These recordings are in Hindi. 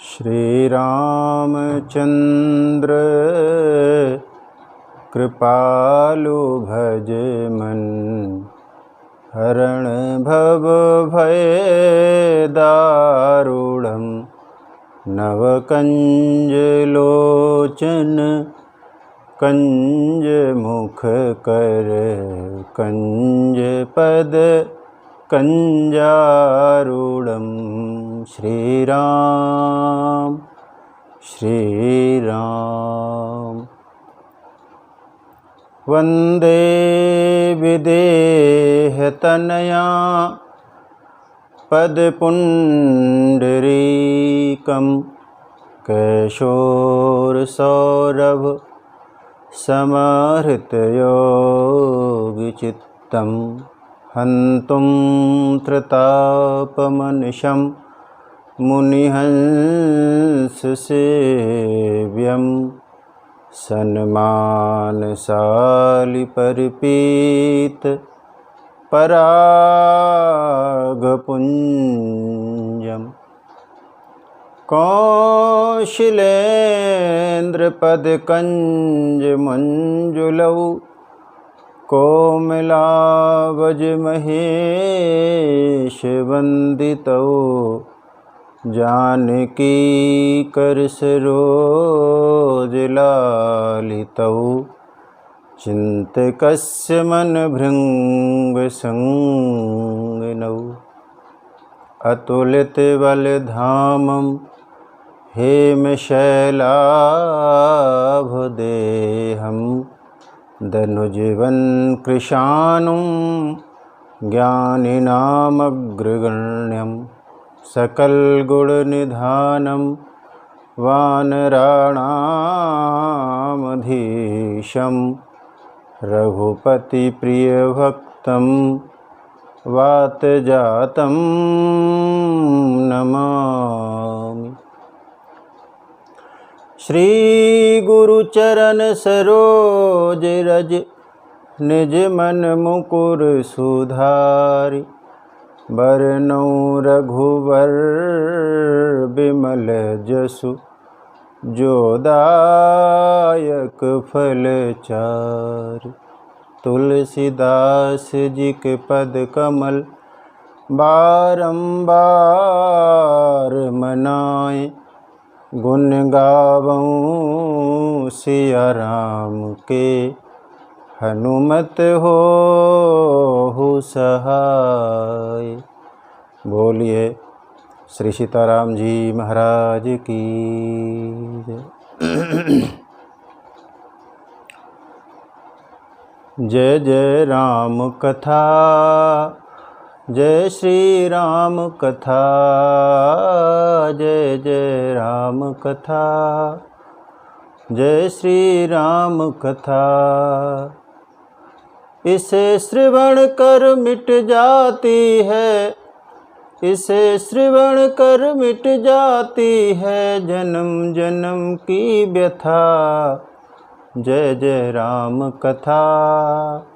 श्री रामचंद्र कृपालु भज मन, हरण भव भय दारुणम। नव कंज लोचन कंज मुख कर, कंज पद कंजारूढ़म। श्री राम श्री राम। वंदे विदेह तनया पदपुंडरीकं, कैशोर सौरभ समाहृतयोगचित्तं। हन्तुं त्रितापमनिशं मुनिहंससेव्यं, सन्मानशाली परिपीत परागपुंजम्। कौशलेन्द्रपदकंजमंजुलौ, कोमलावजमहेशवन्दितौ। जानकी करसरोजलालितौ, चिन्तकस्य मनभृङ्गसंगिनौ। अतुलितबलधामं हेमशैलाभदेहं, दनुजवन्कृशानुं ज्ञानिनामग्रगण्यं। सकलगुणनिधानं वानराणामधीशं, रघुपतिप्रियभक्तं वातजातं नमामि। श्री गुरुचरण सरोज रज, निज मन मुकुर सुधारि। बरनौ रघुवर बिमल जसु, जो दायक फलचारि। तुलसीदास जी के पद कमल बारंबार मनाए। गुण गावऊँ सिया राम के, हनुमत हो सहाय। बोलिए श्री सीताराम जी महाराज की जय। जय जय राम कथा, जय श्री राम कथा, जय जय राम कथा, जय श्री राम कथा। इसे श्रवण कर मिट जाती है, इसे श्रवण कर मिट जाती है जन्म जन्म की व्यथा। जय जय राम कथा,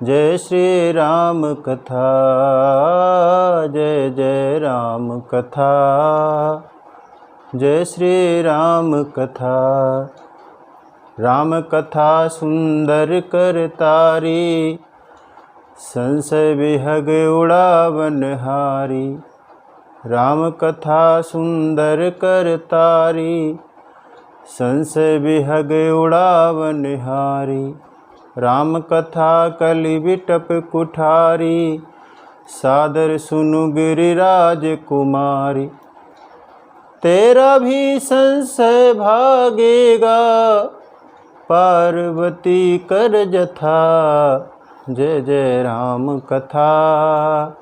जय श्री राम कथा, जय जय राम कथा, जय श्री राम कथा। राम कथा सुंदर कर तारी, संशय विहग उड़ावन हारी। राम कथा सुंदर कर तारी, संशय विहग उड़ावन हारी। राम कथा कलि विटप कुठारी, सादर सुनु गिरिराज कुमारी। तेरा भी संशय भागेगा, पार्वती कर जथा। जय जय राम कथा,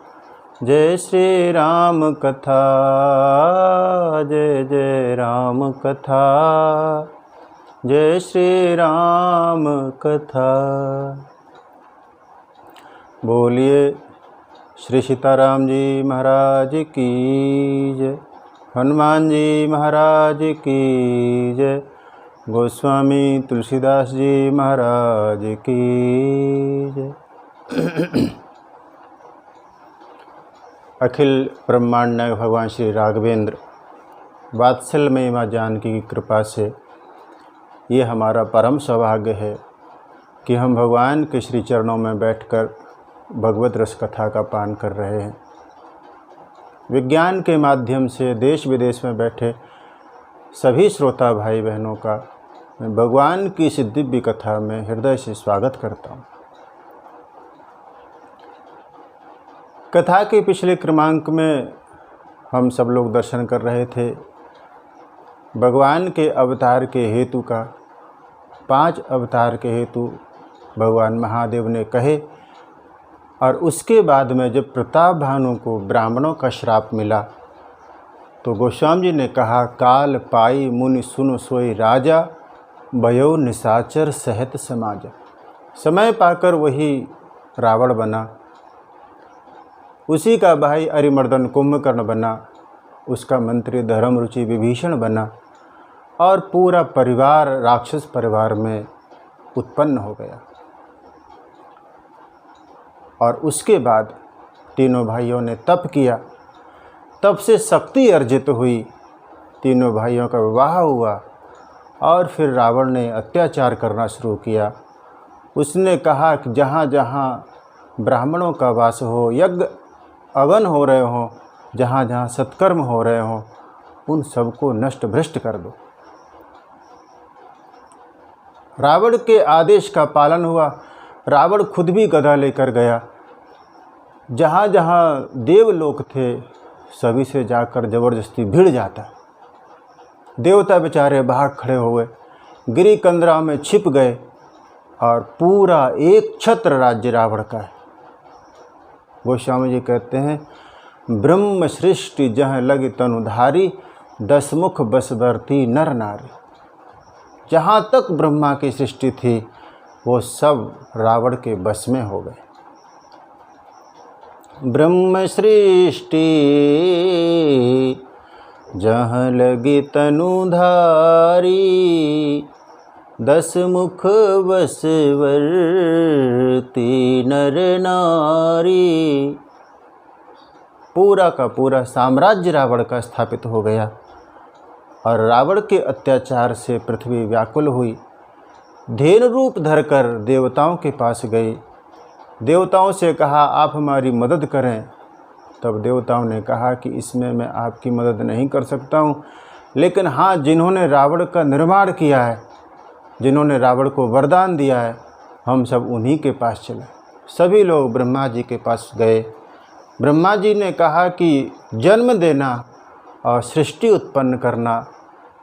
जय श्री राम कथा, जय जय राम कथा, जय श्री राम कथा। बोलिए श्री सीताराम जी महाराज की जय। हनुमान जी महाराज की जय। गोस्वामी तुलसीदास जी महाराज की जय। अखिल ब्रह्मांड नायक भगवान श्री राघवेंद्र वात्सल्यमयी माँ जानकी की कृपा से ये हमारा परम सौभाग्य है कि हम भगवान के श्री चरणों में बैठकर भगवत रस कथा का पान कर रहे हैं। विज्ञान के माध्यम से देश विदेश में बैठे सभी श्रोता भाई बहनों का मैं भगवान की इस दिव्य कथा में हृदय से स्वागत करता हूँ। कथा के पिछले क्रमांक में हम सब लोग दर्शन कर रहे थे भगवान के अवतार के हेतु का। 5 अवतार के हेतु भगवान महादेव ने कहे और उसके बाद में जब प्रताप भानु को ब्राह्मणों का श्राप मिला तो गोस्वामी जी ने कहा, काल पाई मुनि सुन सोई राजा, भयो निशाचर सहत समाज। समय पाकर वही रावण बना, उसी का भाई अरिमर्दन कुंभकर्ण बना, उसका मंत्री धर्मरुचि विभीषण बना और पूरा परिवार राक्षस परिवार में उत्पन्न हो गया। और उसके बाद तीनों भाइयों ने तप किया, तब से शक्ति अर्जित हुई, तीनों भाइयों का विवाह हुआ और फिर रावण ने अत्याचार करना शुरू किया। उसने कहा कि जहाँ जहाँ ब्राह्मणों का वास हो, यज्ञ अवन हो रहे हों, जहाँ जहाँ सत्कर्म हो रहे हों, उन सबको नष्ट भ्रष्ट कर दो। रावण के आदेश का पालन हुआ। रावण खुद भी गदा लेकर गया, जहाँ जहाँ देवलोक थे सभी से जाकर ज़बरदस्ती भिड़ जाता। देवता बेचारे भाग खड़े हो गए, गिरी कंदरा में छिप गए और पूरा एक छत्र राज्य रावण का है। गोस्वामी जी कहते हैं, ब्रह्म सृष्टि जहाँ लग तनुधारी, 10 मुख बस बरती नर नारी। जहाँ तक ब्रह्मा की सृष्टि थी वो सब रावण के बस में हो गए। ब्रह्म सृष्टि जहाँ लगी तनुधारी, 10 मुख बस वर्ती नर नारी। पूरा का पूरा साम्राज्य रावण का स्थापित हो गया और रावण के अत्याचार से पृथ्वी व्याकुल हुई। धेनु रूप धरकर देवताओं के पास गई, देवताओं से कहा आप हमारी मदद करें। तब देवताओं ने कहा कि इसमें मैं आपकी मदद नहीं कर सकता हूँ, लेकिन हाँ, जिन्होंने रावण का निर्माण किया है, जिन्होंने रावण को वरदान दिया है, हम सब उन्हीं के पास चले। सभी लोग ब्रह्मा जी के पास गए। ब्रह्मा जी ने कहा कि जन्म देना और सृष्टि उत्पन्न करना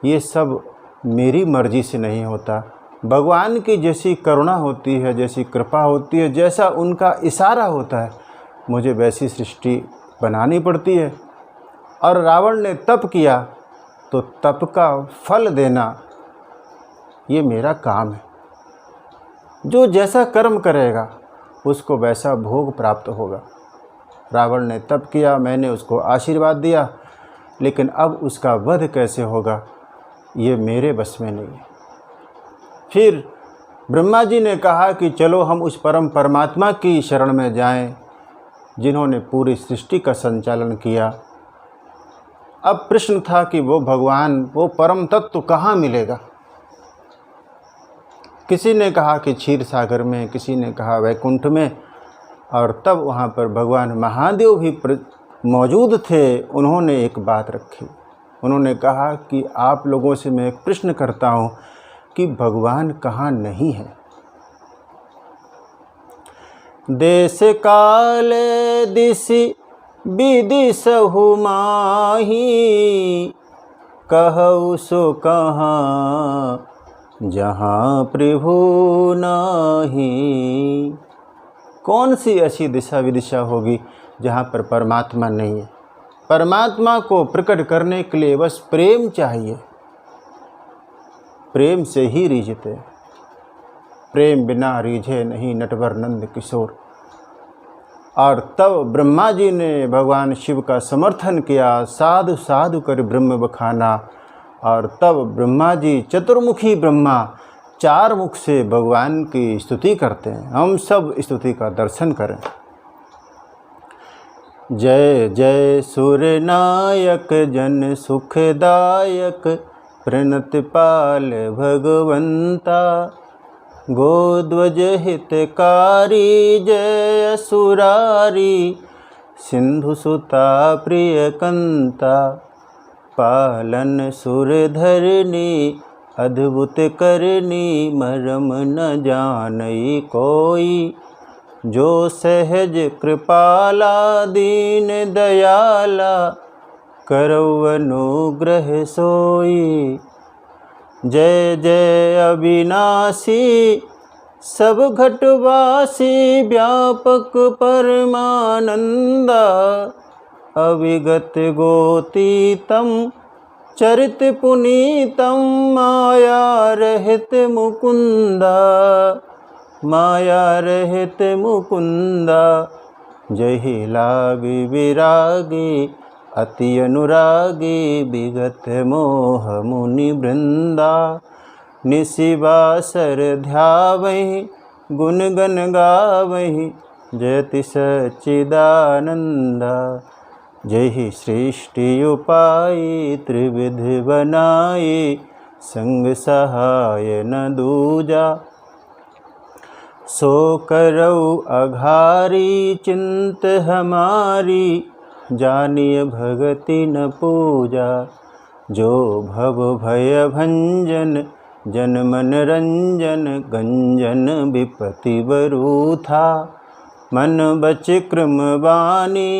ये सब मेरी मर्जी से नहीं होता। भगवान की जैसी करुणा होती है, जैसी कृपा होती है, जैसा उनका इशारा होता है, मुझे वैसी सृष्टि बनानी पड़ती है। और रावण ने तप किया तो तप का फल देना ये मेरा काम है। जो जैसा कर्म करेगा उसको वैसा भोग प्राप्त होगा। रावण ने तप किया, मैंने उसको आशीर्वाद दिया, लेकिन अब उसका वध कैसे होगा ये मेरे बस में नहीं है। फिर ब्रह्मा जी ने कहा कि चलो हम उस परम परमात्मा की शरण में जाएं, जिन्होंने पूरी सृष्टि का संचालन किया। अब प्रश्न था कि वो भगवान, वो परम तत्व कहाँ मिलेगा। किसी ने कहा कि क्षीर सागर में, किसी ने कहा वैकुंठ में। और तब वहाँ पर भगवान महादेव भी मौजूद थे। उन्होंने एक बात रखी, उन्होंने कहा कि आप लोगों से मैं एक प्रश्न करता हूँ कि भगवान कहाँ नहीं है। देश काल दिशि विदिशहु माही, कहु सो कहाँ जहाँ प्रभु नाही। कौन सी ऐसी दिशा विदिशा होगी जहाँ पर परमात्मा नहीं है। परमात्मा को प्रकट करने के लिए बस प्रेम चाहिए, प्रेम से ही रीझते। प्रेम बिना रीझे नहीं नटवर नंद किशोर। और तब ब्रह्मा जी ने भगवान शिव का समर्थन किया, साधु साधु कर ब्रह्म बखाना। और तब ब्रह्मा जी, चतुर्मुखी ब्रह्मा, 4 मुख से भगवान की स्तुति करते हैं। हम सब स्तुति का दर्शन करें। जय जय सुरनायक जन सुखदायक प्रणत पाल भगवंता। गोध्वज हितकारी जय असुरारी सिंधुसुता प्रियकंता। पालन सुरधरनी अद्भुत करनी मरम न जानई कोई। जो सहज कृपाला दीन दयाला करौ अनुग्रह सोई। जय जय अविनाशी सब घटवासी व्यापक परमानंदा। अविगत गोतीतम चरित पुनीतम माया रहित मुकुंदा। माया रहित मुकुंदा। जहि लागी विरागी अति अनुरागी विगत मोह मुनि वृंदा। निशिवासर ध्यावहि गुण गण गावहि जयति सच्चिदानंदा। जहि सृष्टि उपाई त्रिविध बनाई संग सहाय न दूजा। सो करौ अघारी चिंत हमारी जानिय भगति न पूजा। जो भव भय भंजन जन मन रंजन गंजन विपति बरूथा। मन बच क्रम बानी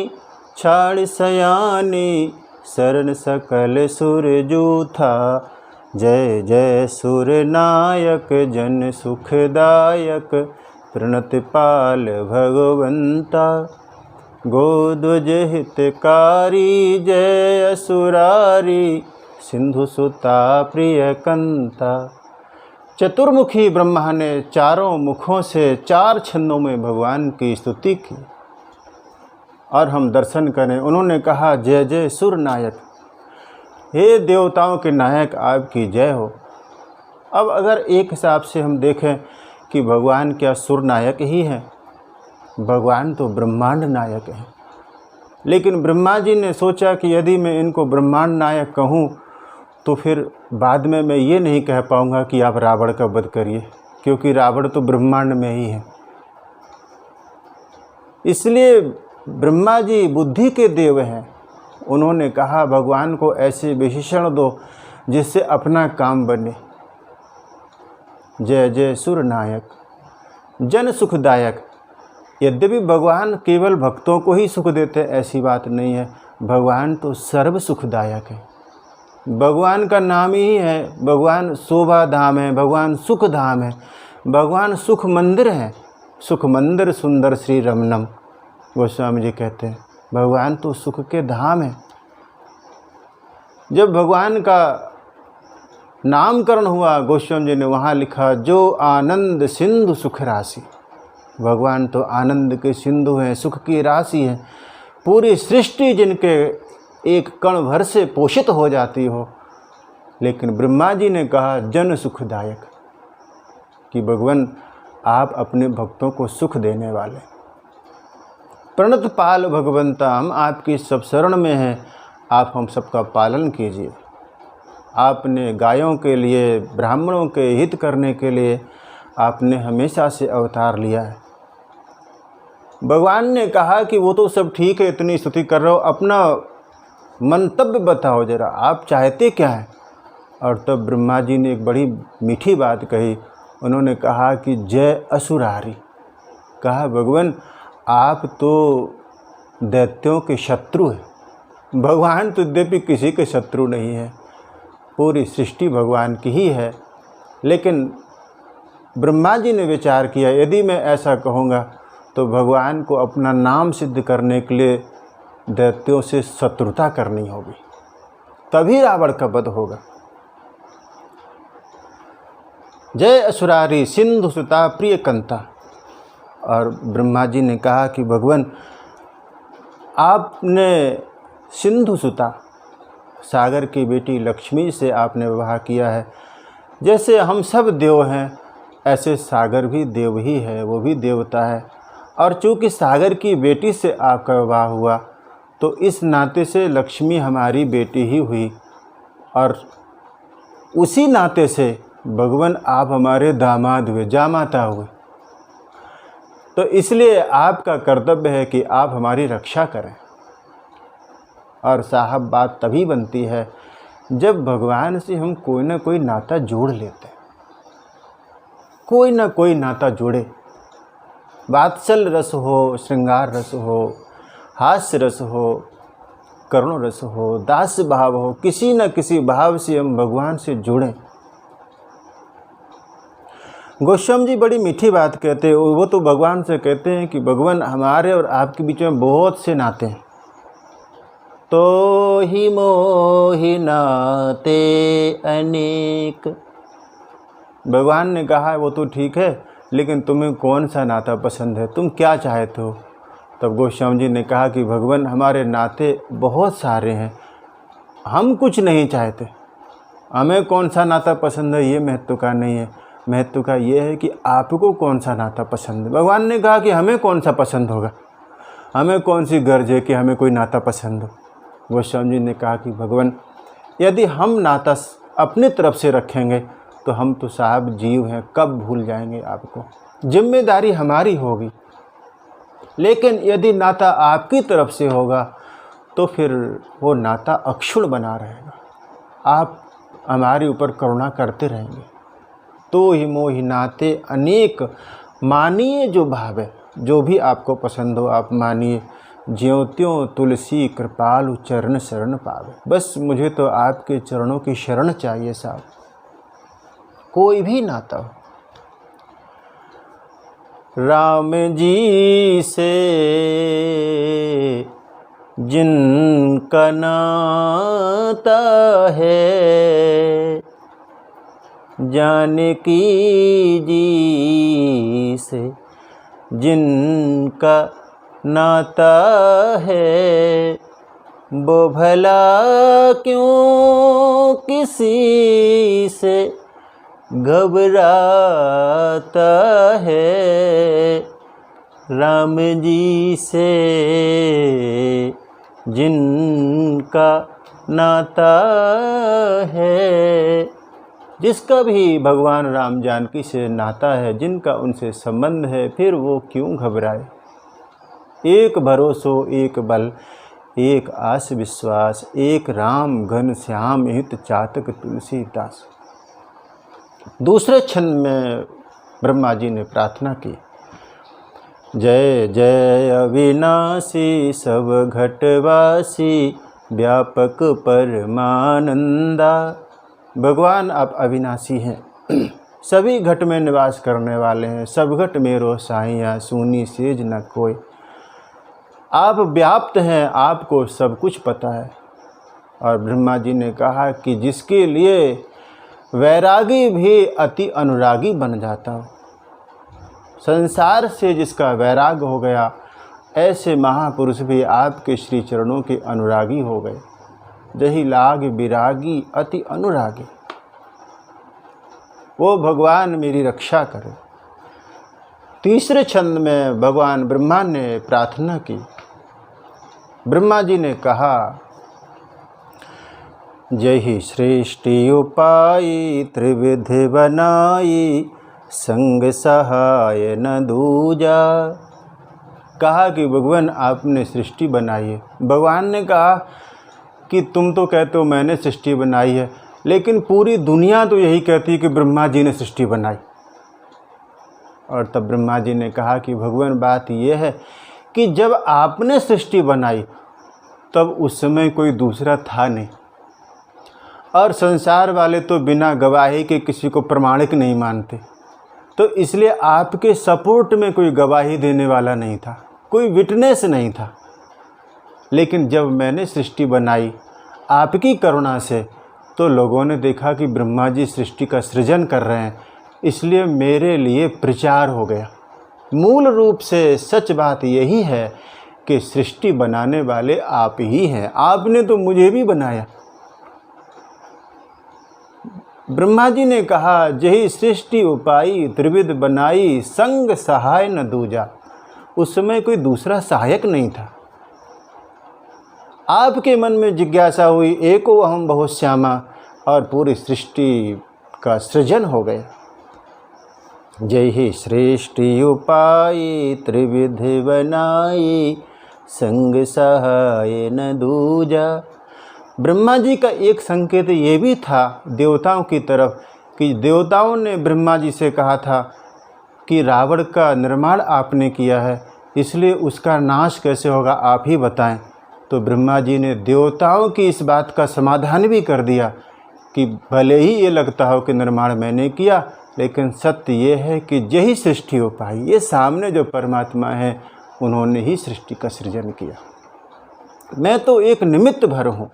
छाड़ सयानी शरण सकल सुर जूथा। जय जय सुर नायक जन सुखदायक प्रणत पाल भगवंता। गोध्वज हितकारी जय असुरारी सिंधुसुता प्रियकंता। चतुर्मुखी ब्रह्मा ने चारों मुखों से 4 छंदों में भगवान की स्तुति की और हम दर्शन करें। उन्होंने कहा जय जय सुर नायक, हे देवताओं के नायक आपकी जय हो। अब अगर एक हिसाब से हम देखें कि भगवान क्या सुर नायक ही हैं? भगवान तो ब्रह्मांड नायक हैं। लेकिन ब्रह्मा जी ने सोचा कि यदि मैं इनको ब्रह्मांड नायक कहूँ तो फिर बाद में मैं ये नहीं कह पाऊँगा कि आप रावण का वध करिए, क्योंकि रावण तो ब्रह्मांड में ही है। इसलिए ब्रह्मा जी बुद्धि के देव हैं। उन्होंने कहा भगवान को ऐसे विशेषण दो जिससे अपना काम बने। जय जय सुर नायक जन सुखदायक। यद्यपि भगवान केवल भक्तों को ही सुख देते ऐसी बात नहीं है, भगवान तो सर्व सुखदायक है। भगवान का नाम ही है, भगवान शोभा धाम है, भगवान सुख धाम है, भगवान सुख मंदिर है। सुख मंदिर सुंदर श्री रमणम गोस्वामी जी कहते हैं भगवान तो सुख के धाम है। जब भगवान का नामकरण हुआ गोस्वामी जी ने वहाँ लिखा जो आनंद सिंधु सुख राशि। भगवान तो आनंद के सिंधु हैं, सुख की राशि हैं। पूरी सृष्टि जिनके एक कण भर से पोषित हो जाती हो। लेकिन ब्रह्मा जी ने कहा जन सुखदायक, कि भगवान आप अपने भक्तों को सुख देने वाले। प्रणत पाल भगवंता, हम आपकी सब शरण में हैं, आप हम सबका पालन कीजिए। आपने गायों के लिए, ब्राह्मणों के हित करने के लिए आपने हमेशा से अवतार लिया है। भगवान ने कहा कि वो तो सब ठीक है, इतनी स्तुति कर रहे हो, अपना मंतव्य बताओ जरा, आप चाहते क्या हैं? और तब ब्रह्मा जी ने एक बड़ी मीठी बात कही। उन्होंने कहा कि जय असुरारी। कहा भगवान आप तो दैत्यों के शत्रु हैं। भगवान तो यद्यपि किसी के शत्रु नहीं है, पूरी सृष्टि भगवान की ही है। लेकिन ब्रह्मा जी ने विचार किया यदि मैं ऐसा कहूँगा तो भगवान को अपना नाम सिद्ध करने के लिए दैत्यों से शत्रुता करनी होगी, तभी रावण का वध होगा। जय असुरारी सिंधु सुता प्रियकंता। और ब्रह्मा जी ने कहा कि भगवान आपने सिंधु सुता, सागर की बेटी लक्ष्मी से आपने विवाह किया है। जैसे हम सब देव हैं ऐसे सागर भी देव ही है, वो भी देवता है। और चूँकि सागर की बेटी से आपका विवाह हुआ तो इस नाते से लक्ष्मी हमारी बेटी ही हुई, और उसी नाते से भगवान आप हमारे दामाद हुए, जामाता हुए। तो इसलिए आपका कर्तव्य है कि आप हमारी रक्षा करें। और साहब बात तभी बनती है जब भगवान से हम कोई ना कोई नाता जोड़ लेते हैं, कोई ना कोई नाता जुड़े। वात्सल रस हो, श्रृंगार रस हो, हास्य रस हो, करुण रस हो, दास भाव हो, किसी न किसी भाव से हम भगवान से जुड़ें। गोस्वामी जी बड़ी मीठी बात कहते हैं, वो तो भगवान से कहते हैं कि भगवान हमारे और आपके बीच में बहुत से नाते हैं। तो ही मोहि नाते अनेक। भगवान ने कहा वो तो ठीक है, लेकिन तुम्हें कौन सा नाता पसंद है, तुम क्या चाहते हो? तब गोस्वामी जी ने कहा कि भगवान हमारे नाते बहुत सारे हैं, हम कुछ नहीं चाहते। हमें कौन सा नाता पसंद है ये महत्व का नहीं है, महत्व का ये है कि आपको कौन सा नाता पसंद है। भगवान ने कहा कि हमें कौन सा पसंद होगा, हमें कौन सी गर्ज है कि हमें कोई नाता पसंद हो। गोस्वामी जी ने कहा कि भगवान यदि हम नाता अपनी तरफ से रखेंगे तो हम तो साहब जीव हैं, कब भूल जाएंगे आपको, जिम्मेदारी हमारी होगी। लेकिन यदि नाता आपकी तरफ से होगा तो फिर वो नाता अक्षुण्ण बना रहेगा, आप हमारे ऊपर करुणा करते रहेंगे। तो ही मोहि नाते अनेक, मानिए जो भाव है, जो भी आपको पसंद हो आप मानिए। ज्यों त्यों तुलसी कृपालु चरण शरण पावे। बस मुझे तो आपके चरणों की शरण चाहिए साहब, कोई भी नाता हो। राम जी से जिनका नाता है, जानकी जी से जिनका नाता है, वो भला क्यों किसी से घबराता है। राम जी से जिनका नाता है, जिसका भी भगवान राम जानकी से नाता है, जिनका उनसे संबंध है, फिर वो क्यों घबराए। एक भरोसो एक बल, एक आस विश्वास, एक राम घन श्याम हित चातक तुलसीदास। दूसरे छंद में ब्रह्मा जी ने प्रार्थना की, जय जय अविनाशी सब घटवासी, व्यापक परमानंदा। भगवान आप अविनाशी हैं, सभी घट में निवास करने वाले हैं, सब घट में रो साइया, सूनी सेज न कोई। आप व्याप्त हैं, आपको सब कुछ पता है। और ब्रह्मा जी ने कहा कि जिसके लिए वैरागी भी अति अनुरागी बन जाता हो, संसार से जिसका वैराग हो गया, ऐसे महापुरुष भी आपके श्री चरणों के अनुरागी हो गए। जही लाग विरागी अति अनुरागी। वो भगवान मेरी रक्षा करे। तीसरे छंद में भगवान ब्रह्मा ने प्रार्थना की। ब्रह्मा जी ने कहा, जही सृष्टि उपाई त्रिविधि बनाई, संग सहाय न दूजा। कहा कि भगवान आपने सृष्टि बनाई है। भगवान ने कहा कि तुम तो कहते हो मैंने सृष्टि बनाई है, लेकिन पूरी दुनिया तो यही कहती है कि ब्रह्मा जी ने सृष्टि बनाई। और तब ब्रह्मा जी ने कहा कि भगवान बात यह है कि जब आपने सृष्टि बनाई तब उस समय कोई दूसरा था नहीं, और संसार वाले तो बिना गवाही के किसी को प्रमाणिक नहीं मानते, तो इसलिए आपके सपोर्ट में कोई गवाही देने वाला नहीं था, कोई विटनेस नहीं था। लेकिन जब मैंने सृष्टि बनाई आपकी करुणा से, तो लोगों ने देखा कि ब्रह्मा जी सृष्टि का सृजन कर रहे हैं, इसलिए मेरे लिए प्रचार हो गया। मूल रूप से सच बात यही है कि सृष्टि बनाने वाले आप ही हैं, आपने तो मुझे भी बनाया। ब्रह्मा जी ने कहा, जही सृष्टि उपाई त्रिविध बनाई, संग सहाय न दूजा। उस समय कोई दूसरा सहायक नहीं था। आपके मन में जिज्ञासा हुई, एको अहम बहुत श्यामा, और पूरी सृष्टि का सृजन हो गया। जय ही सृष्टि उपाय त्रिविधि बनाई, संग सहाय न दूजा। ब्रह्मा जी का एक संकेत ये भी था देवताओं की तरफ कि देवताओं ने ब्रह्मा जी से कहा था कि रावण का निर्माण आपने किया है, इसलिए उसका नाश कैसे होगा आप ही बताएं। तो ब्रह्मा जी ने देवताओं की इस बात का समाधान भी कर दिया कि भले ही ये लगता हो कि निर्माण मैंने किया, लेकिन सत्य ये है कि यही सृष्टि हो पाई, ये सामने जो परमात्मा है उन्होंने ही सृष्टि का सृजन किया, मैं तो एक निमित्त भर हूँ।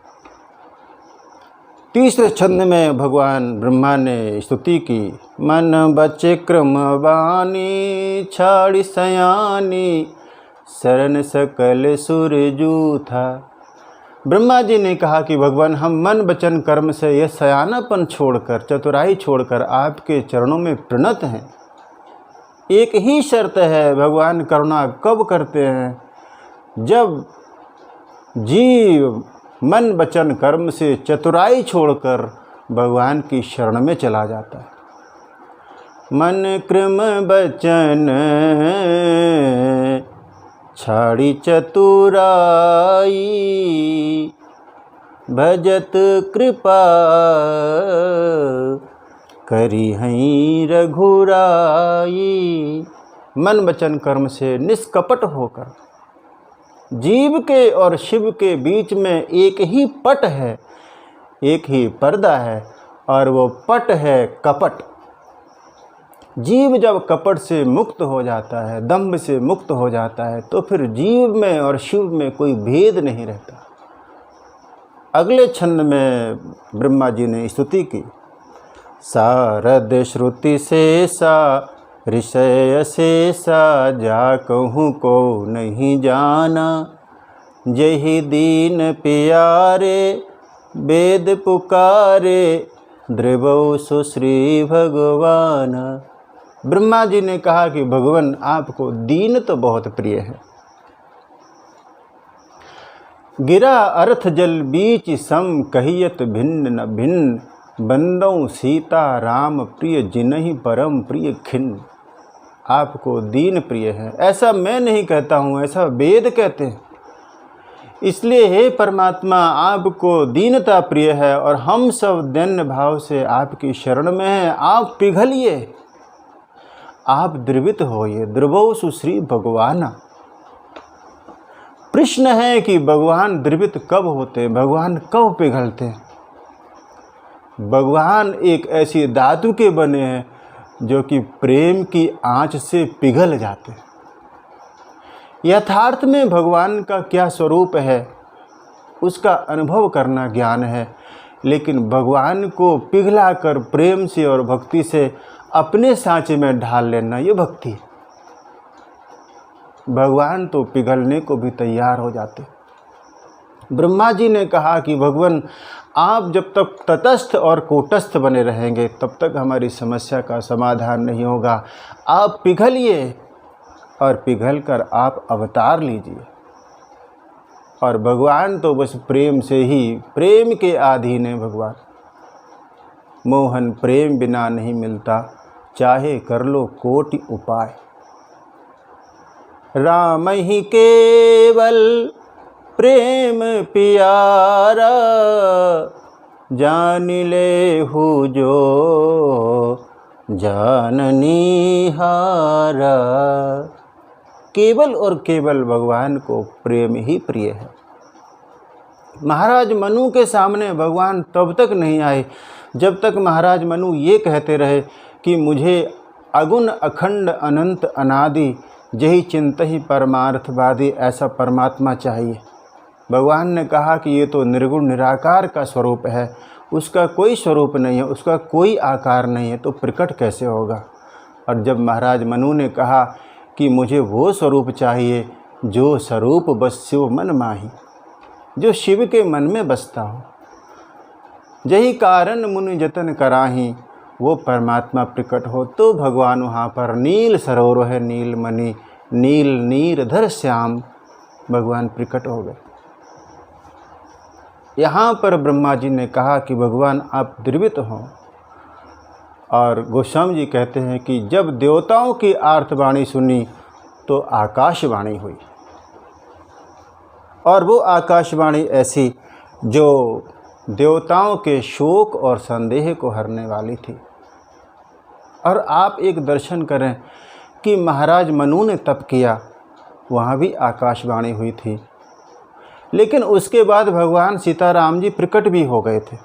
तीसरे छंद में भगवान ब्रह्मा ने स्तुति की, मन बचे क्रम वाणी छाड़ी सयानी, शरण सकल सुरजू था। ब्रह्मा जी ने कहा कि भगवान हम मन वचन कर्म से यह सयानापन छोड़कर, चतुराई छोड़कर आपके चरणों में प्रणत हैं। एक ही शर्त है, भगवान करुणा कब करते हैं? जब जीव मन वचन कर्म से चतुराई छोड़कर भगवान की शरण में चला जाता है। मन क्रम वचन छाड़ी चतुराई, भजत कृपा करी हई रघुराई। मन वचन कर्म से निष्कपट होकर जीव के और शिव के बीच में एक ही पट है, एक ही पर्दा है, और वो पट है कपट। जीव जब कपट से मुक्त हो जाता है, दंभ से मुक्त हो जाता है, तो फिर जीव में और शिव में कोई भेद नहीं रहता। अगले छंद में ब्रह्मा जी ने स्तुति की, सारद श्रुति शेषा ऋषय शेषा, जा कहूँ को नहीं जाना, जही दीन प्यारे वेद पुकारे, द्रवौ सुश्री भगवान। ब्रह्मा जी ने कहा कि भगवान आपको दीन तो बहुत प्रिय है। गिरा अर्थ जल बीच सम, कहियत भिन्न न भिन्न, बंदों सीता राम प्रिय जिनहि परम प्रिय खिन्न। आपको दीन प्रिय है, ऐसा मैं नहीं कहता हूँ, ऐसा वेद कहते हैं। इसलिए हे परमात्मा आपको दीनता प्रिय है और हम सब दैन्य भाव से आपकी शरण में हैं। आप पिघलिए, आप द्रवित होइए। द्रवौ सुश्री भगवाना। प्रश्न है कि भगवान द्रवित कब होते हैं, भगवान कब पिघलते हैं? भगवान एक ऐसी धातु के बने हैं जो कि प्रेम की आंच से पिघल जाते हैं। यथार्थ में भगवान का क्या स्वरूप है उसका अनुभव करना ज्ञान है, लेकिन भगवान को पिघला कर प्रेम से और भक्ति से अपने सांचे में ढाल लेना ये भक्ति है। भगवान तो पिघलने को भी तैयार हो जाते। ब्रह्मा जी ने कहा कि भगवान आप जब तक तटस्थ और कूटस्थ बने रहेंगे तब तक हमारी समस्या का समाधान नहीं होगा। आप पिघलिए और पिघलकर आप अवतार लीजिए। और भगवान तो बस प्रेम से ही, प्रेम के अधीन है भगवान। मोहन प्रेम बिना नहीं मिलता, चाहे कर लो कोटि उपाय। राम ही केवल प्रेम प्यारा, जान ले हु जो जाननी हारा। केवल और केवल भगवान को प्रेम ही प्रिय है। महाराज मनु के सामने भगवान तब तक नहीं आए जब तक महाराज मनु ये कहते रहे कि मुझे अगुण अखंड अनंत अनादि यही चिंतहि परमार्थवादी ऐसा परमात्मा चाहिए। भगवान ने कहा कि ये तो निर्गुण निराकार का स्वरूप है, उसका कोई स्वरूप नहीं है, उसका कोई आकार नहीं है, तो प्रकट कैसे होगा। और जब महाराज मनु ने कहा कि मुझे वो स्वरूप चाहिए जो स्वरूप बस शिव मन माही, जो शिव के मन में बसता हो, यही कारण मुनि जतन कराही, वो परमात्मा प्रकट हो। तो भगवान वहाँ पर नील सरोवर है, नील मणि, नील नीरधर श्याम, भगवान प्रकट हो गए। यहाँ पर ब्रह्मा जी ने कहा कि भगवान आप द्रवित हों, और गोस्वामी जी कहते हैं कि जब देवताओं की आर्तवाणी सुनी तो आकाशवाणी हुई, और वो आकाशवाणी ऐसी जो देवताओं के शोक और संदेह को हरने वाली थी। और आप एक दर्शन करें कि महाराज मनु ने तप किया, वहाँ भी आकाशवाणी हुई थी, लेकिन उसके बाद भगवान सीताराम जी प्रकट भी हो गए थे,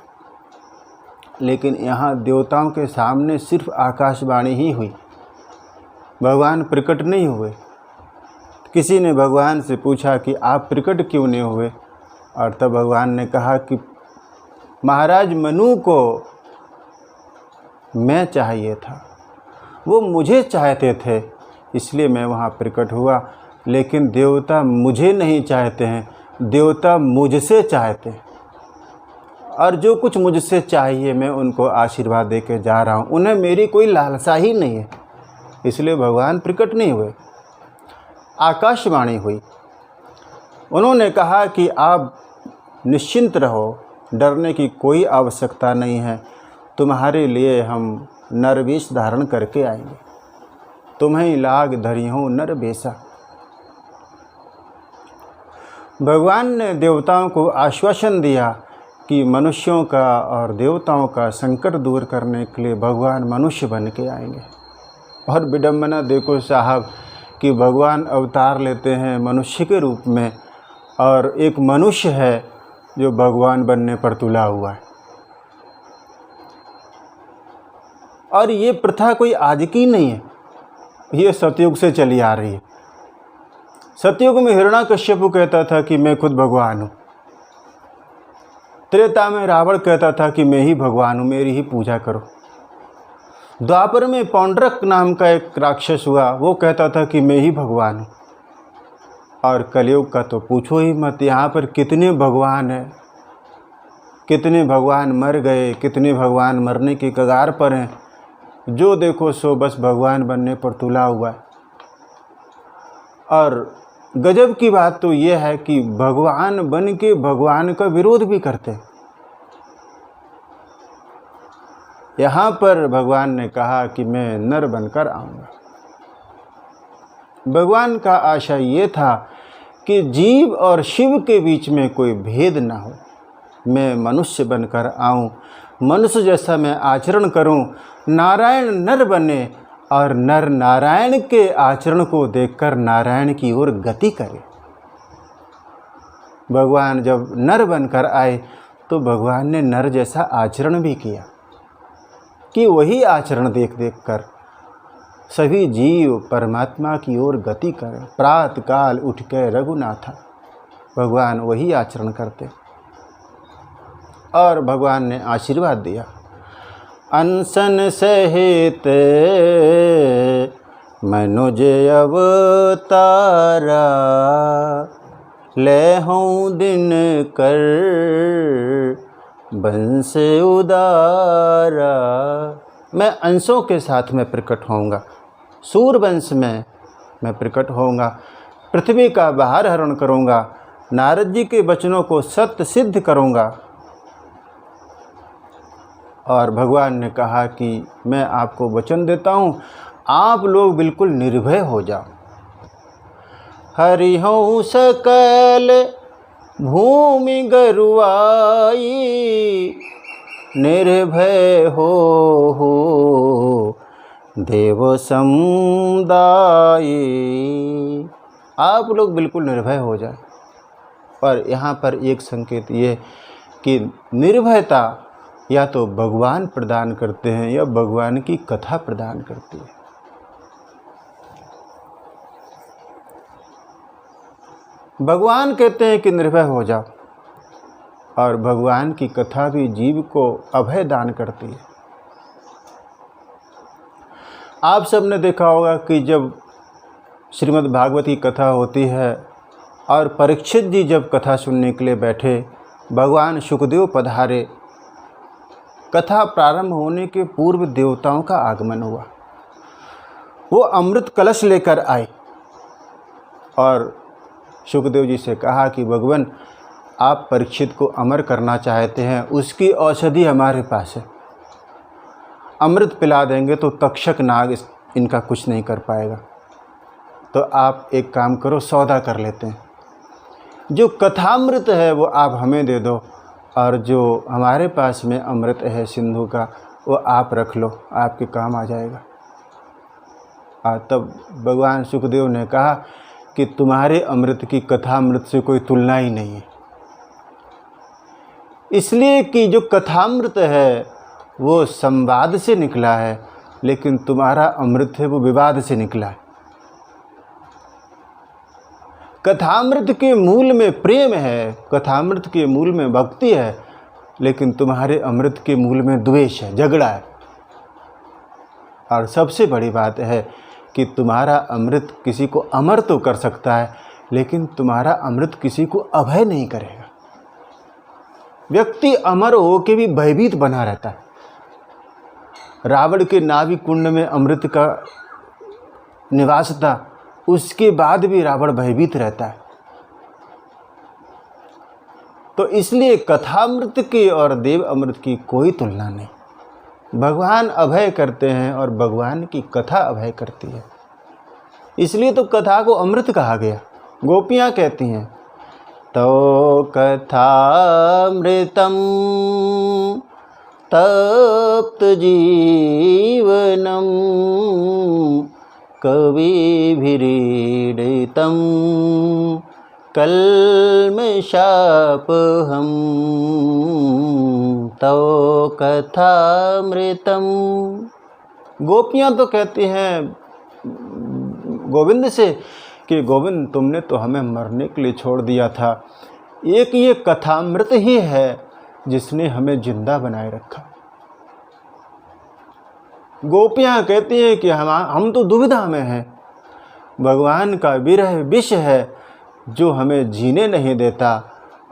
लेकिन यहाँ देवताओं के सामने सिर्फ आकाशवाणी ही हुई, भगवान प्रकट नहीं हुए। किसी ने भगवान से पूछा कि आप प्रकट क्यों नहीं हुए, और तब भगवान ने कहा कि महाराज मनु को मैं चाहिए था, वो मुझे चाहते थे, इसलिए मैं वहाँ प्रकट हुआ, लेकिन देवता मुझे नहीं चाहते हैं, देवता मुझसे चाहते हैं, और जो कुछ मुझसे चाहिए मैं उनको आशीर्वाद दे के जा रहा हूँ, उन्हें मेरी कोई लालसा ही नहीं है, इसलिए भगवान प्रकट नहीं हुए। आकाशवाणी हुई, उन्होंने कहा कि आप निश्चिंत रहो, डरने की कोई आवश्यकता नहीं है, तुम्हारे लिए हम नरवेश धारण करके आएंगे, तुम्हें लाग धरियों नर बेसा। भगवान ने देवताओं को आश्वासन दिया कि मनुष्यों का और देवताओं का संकट दूर करने के लिए भगवान मनुष्य बन के आएंगे। और विडम्बना देखो साहब कि भगवान अवतार लेते हैं मनुष्य के रूप में, और एक मनुष्य है जो भगवान बनने पर तुला हुआ है। और ये प्रथा कोई आज की नहीं है, ये सतयुग से चली आ रही है। सतयुग में हिरण्याकश्यपु कहता था कि मैं खुद भगवान हूँ। त्रेता में रावण कहता था कि मैं ही भगवान हूँ, मेरी ही पूजा करो। द्वापर में पौंड्रक नाम का एक राक्षस हुआ, वो कहता था कि मैं ही भगवान हूँ। और कलयुग का तो पूछो ही मत, यहाँ पर कितने भगवान हैं, कितने भगवान मर गए, कितने भगवान मरने की कगार पर हैं, जो देखो सो बस भगवान बनने पर तुला हुआ है। और गजब की बात तो ये है कि भगवान बन के भगवान का विरोध भी करते हैं। यहाँ पर भगवान ने कहा कि मैं नर बनकर आऊँगा। भगवान का आशा ये था कि जीव और शिव के बीच में कोई भेद ना हो, मैं मनुष्य बनकर आऊँ, मनुष्य जैसा मैं आचरण करूँ, नारायण नर बने और नर नारायण के आचरण को देखकर नारायण की ओर गति करे। भगवान जब नर बनकर आए तो भगवान ने नर जैसा आचरण भी किया कि वही आचरण देख देख कर सभी जीव परमात्मा की ओर गति करें। प्रातः काल उठ के रघुनाथा, भगवान वही आचरण करते। और भगवान ने आशीर्वाद दिया, अनशन सहित मनुज अवतारा, ले हूँ दिन कर बंस उदारा। मैं अंशों के साथ में प्रकट होऊंगा, सूर वंश में मैं प्रकट होऊंगा, पृथ्वी का बाहर हरण करूंगा, नारद जी के वचनों को सत्य सिद्ध करूंगा। और भगवान ने कहा कि मैं आपको वचन देता हूँ, आप लोग बिल्कुल निर्भय हो जाओ। हरिहूँ सकल भूमि गरुआई, निर्भय हो देव समुदाय। आप लोग बिल्कुल निर्भय हो जाए। पर यहाँ पर एक संकेत ये कि निर्भयता या तो भगवान प्रदान करते हैं या भगवान की कथा प्रदान करती है। भगवान कहते हैं कि निर्भय हो जाओ, और भगवान की कथा भी जीव को अभय दान करती है। आप सबने देखा होगा कि जब श्रीमद् भागवत की कथा होती है और परीक्षित जी जब कथा सुनने के लिए बैठे, भगवान शुकदेव पधारे। कथा प्रारंभ होने के पूर्व देवताओं का आगमन हुआ। वो अमृत कलश लेकर आए और शुकदेव जी से कहा कि भगवान आप परीक्षित को अमर करना चाहते हैं, उसकी औषधि हमारे पास है। अमृत पिला देंगे तो तक्षक नाग इनका कुछ नहीं कर पाएगा। तो आप एक काम करो, सौदा कर लेते हैं, जो कथामृत है वो आप हमें दे दो, और जो हमारे पास में अमृत है सिंधु का वो आप रख लो, आपके काम आ जाएगा। तब भगवान सुखदेव ने कहा कि तुम्हारे अमृत की कथामृत से कोई तुलना ही नहीं है, इसलिए कि जो कथामृत है वो संवाद से निकला है, लेकिन तुम्हारा अमृत है वो विवाद से निकला है। कथामृत के मूल में प्रेम है, कथामृत के मूल में भक्ति है, लेकिन तुम्हारे अमृत के मूल में द्वेष है, झगड़ा है। और सबसे बड़ी बात है कि तुम्हारा अमृत किसी को अमर तो कर सकता है, लेकिन तुम्हारा अमृत किसी को अभय नहीं करेगा। व्यक्ति अमर हो के भी भयभीत बना रहता है। रावण के नाभि कुंड में अमृत का निवास था, उसके बाद भी रावण भयभीत रहता है। तो इसलिए कथामृत की और देव अमृत की कोई तुलना नहीं। भगवान अभय करते हैं और भगवान की कथा अभय करती है, इसलिए तो कथा को अमृत कहा गया। गोपियाँ कहती हैं तो कथामृतम तप्त जीवनम कविभिरीडितं कल्मषापहं तव कथामृतम। गोपियाँ तो कहती हैं गोविंद से कि गोविंद तुमने तो हमें मरने के लिए छोड़ दिया था, एक ये कथामृत ही है जिसने हमें जिंदा बनाए रखा। गोपियाँ कहती हैं कि हम तो दुविधा में हैं, भगवान का विरह विष है जो हमें जीने नहीं देता,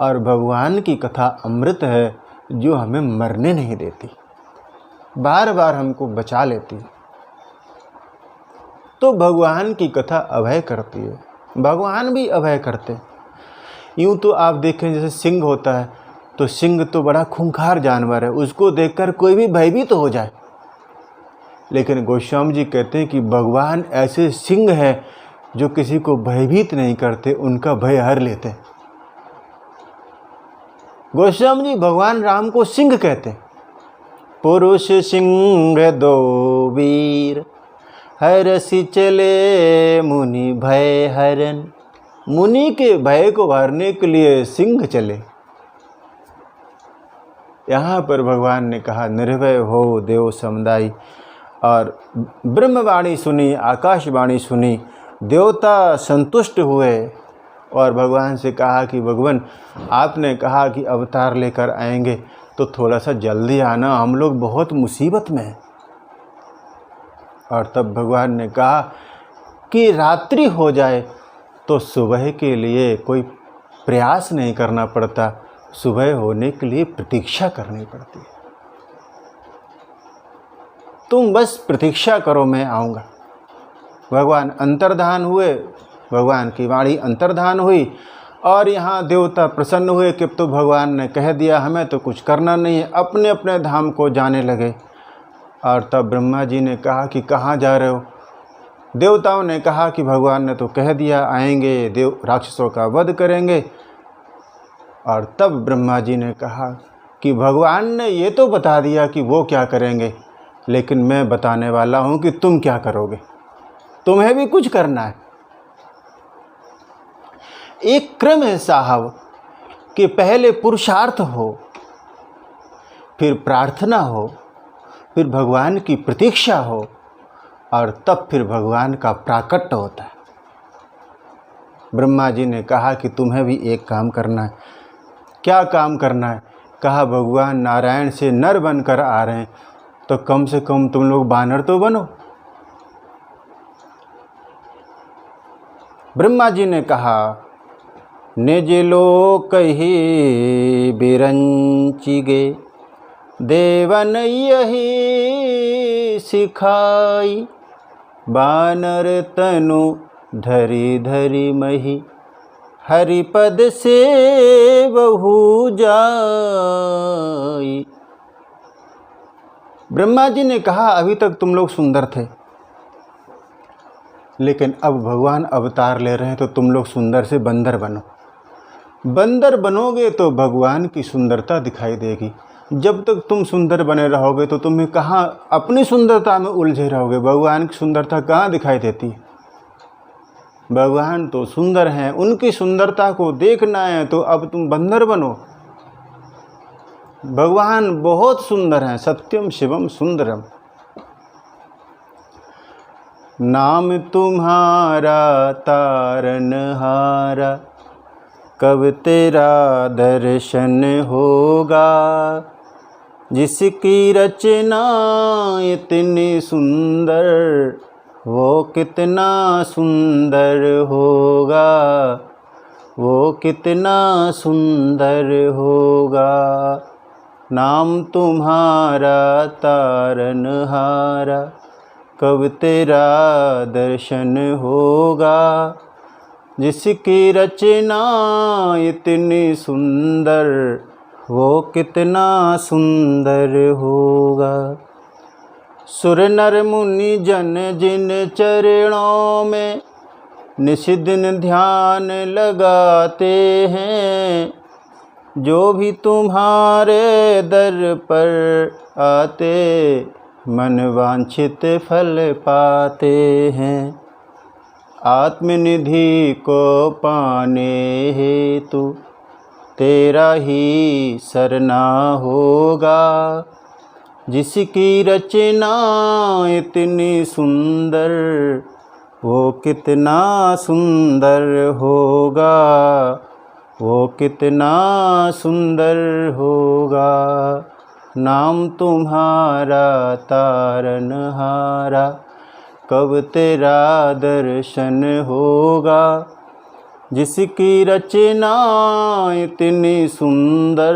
और भगवान की कथा अमृत है जो हमें मरने नहीं देती, बार बार हमको बचा लेती। तो भगवान की कथा अभय करती है, भगवान भी अभय करते। यूँ तो आप देखें जैसे सिंह होता है, तो सिंह तो बड़ा खूंखार जानवर है, उसको देखकर कोई भी भयभीत तो हो जाए, लेकिन गोस्वामी जी कहते हैं कि भगवान ऐसे सिंह हैं जो किसी को भयभीत नहीं करते, उनका भय हर लेते। गोस्वामी जी भगवान राम को सिंह कहते। पुरुष सिंह दो वीर हरसि चले मुनि भय हरन। मुनि के भय को हरने के लिए सिंह चले। यहाँ पर भगवान ने कहा निर्भय हो देव समुदाय, और ब्रह्मवाणी सुनी, आकाशवाणी सुनी, देवता संतुष्ट हुए और भगवान से कहा कि भगवान आपने कहा कि अवतार लेकर आएंगे, तो थोड़ा सा जल्दी आना, हम लोग बहुत मुसीबत में हैं। और तब भगवान ने कहा कि रात्रि हो जाए तो सुबह के लिए कोई प्रयास नहीं करना पड़ता, सुबह होने के लिए प्रतीक्षा करनी पड़ती है। तुम बस प्रतीक्षा करो, मैं आऊँगा। भगवान अंतर्धान हुए, भगवान की वाणी अंतर्धान हुई, और यहाँ देवता प्रसन्न हुए कि तो भगवान ने कह दिया, हमें तो कुछ करना नहीं है, अपने अपने धाम को जाने लगे। और तब ब्रह्मा जी ने कहा कि कहाँ जा रहे हो? देवताओं ने कहा कि भगवान ने तो कह दिया आएंगे, देव राक्षसों का वध करेंगे। और तब ब्रह्मा जी ने कहा कि भगवान ने ये तो बता दिया कि वो क्या करेंगे, लेकिन मैं बताने वाला हूँ कि तुम क्या करोगे, तुम्हें भी कुछ करना है। एक क्रम है साहब कि पहले पुरुषार्थ हो, फिर प्रार्थना हो, फिर भगवान की प्रतीक्षा हो, और तब फिर भगवान का प्राकट्य होता है। ब्रह्मा जी ने कहा कि तुम्हें भी एक काम करना है। क्या काम करना है? कहा भगवान नारायण से नर बनकर आ रहे हैं, तो कम से कम तुम लोग बानर तो बनो। ब्रह्मा जी ने कहा निज लोक ही बिरंचिगे देवन यही सिखाई बानर तनु धरी धरी मही हरिपद से बहु जाई। ब्रह्मा जी ने कहा अभी तक तुम लोग सुंदर थे, लेकिन अब भगवान अवतार ले रहे हैं तो तुम लोग सुंदर से बंदर बनो। बंदर बनोगे तो भगवान की सुंदरता दिखाई देगी। जब तक तुम सुंदर बने रहोगे तो तुम्हें कहाँ अपनी सुंदरता में उलझे रहोगे, भगवान की सुंदरता कहाँ दिखाई देती है। भगवान तो सुंदर हैं, उनकी सुंदरता को देखना है तो अब तुम बंदर बनो। भगवान बहुत सुंदर हैं, सत्यम शिवम सुंदरम। नाम तुम्हारा तारनहारा, कब तेरा दर्शन होगा। जिसकी रचना इतनी सुंदर, वो कितना सुंदर होगा, वो कितना सुंदर होगा। नाम तुम्हारा तारनहारा, कब तेरा दर्शन होगा। जिसकी रचना इतनी सुंदर, वो कितना सुंदर होगा। सुर नर मुनि जन जिन चरणों में निशिदिन ध्यान लगाते हैं, जो भी तुम्हारे दर पर आते मन वांछित फल पाते हैं। आत्मनिधि को पाने हेतु तेरा ही सरना होगा। जिसकी रचना इतनी सुंदर, वो कितना सुंदर होगा, वो कितना सुंदर होगा। नाम तुम्हारा तारनहारा, कब तेरा दर्शन होगा। जिसकी रचना इतनी सुंदर,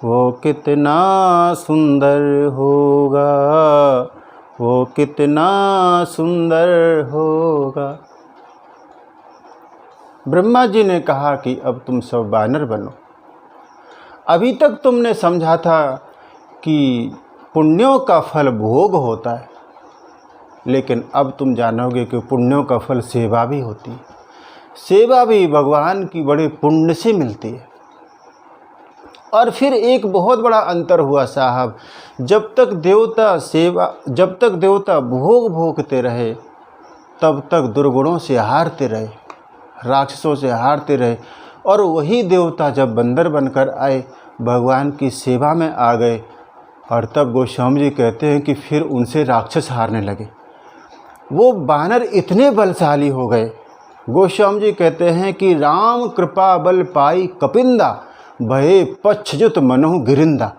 वो कितना सुंदर होगा, वो कितना सुंदर होगा। ब्रह्मा जी ने कहा कि अब तुम सब वानर बनो। अभी तक तुमने समझा था कि पुण्यों का फल भोग होता है, लेकिन अब तुम जानोगे कि पुण्यों का फल सेवा भी होती है। सेवा भी भगवान की बड़े पुण्य से मिलती है। और फिर एक बहुत बड़ा अंतर हुआ साहब, जब तक देवता भोग भोगते रहे, तब तक दुर्गुणों से हारते रहे, राक्षसों से हारते रहे। और वही देवता जब बंदर बनकर आए, भगवान की सेवा में आ गए, और तब गोस्वामी जी कहते हैं कि फिर उनसे राक्षस हारने लगे। वो बानर इतने बलशाली हो गए। गोस्वामी जी कहते हैं कि राम कृपा बल पाई कपिंदा, भये पच्छजुत मनहु गिरिंदा।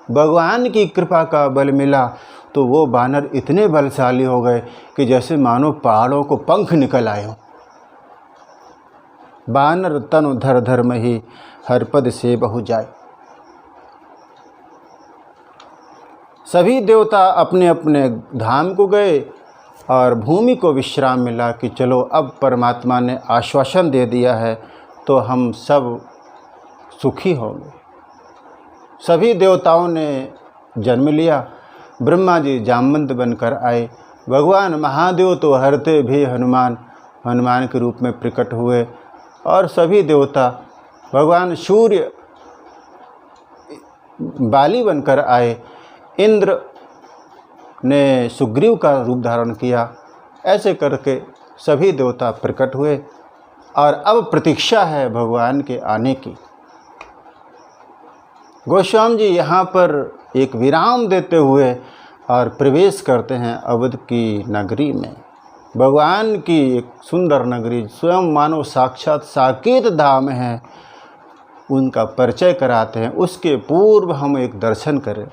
भगवान की कृपा का बल मिला तो वो बानर इतने बलशाली हो गए कि जैसे मानो पहाड़ों को पंख निकल आए हों। बानर तनु धर धर्म ही, हरपद से बहु जाए। सभी देवता अपने अपने धाम को गए और भूमि को विश्राम मिला कि चलो अब परमात्मा ने आश्वासन दे दिया है तो हम सब सुखी होंगे। सभी देवताओं ने जन्म लिया। ब्रह्मा जी जामवंत बनकर आए। भगवान महादेव तो हरते भी हनुमान के रूप में प्रकट हुए। और सभी देवता, भगवान सूर्य बाली बनकर आए। इंद्र ने सुग्रीव का रूप धारण किया। ऐसे करके सभी देवता प्रकट हुए और अब प्रतीक्षा है भगवान के आने की। गोस्वामी जी यहाँ पर एक विराम देते हुए और प्रवेश करते हैं अवध की नगरी में। भगवान की एक सुंदर नगरी, स्वयं मानो साक्षात साकेत धाम है, उनका परिचय कराते हैं। उसके पूर्व हम एक दर्शन करें।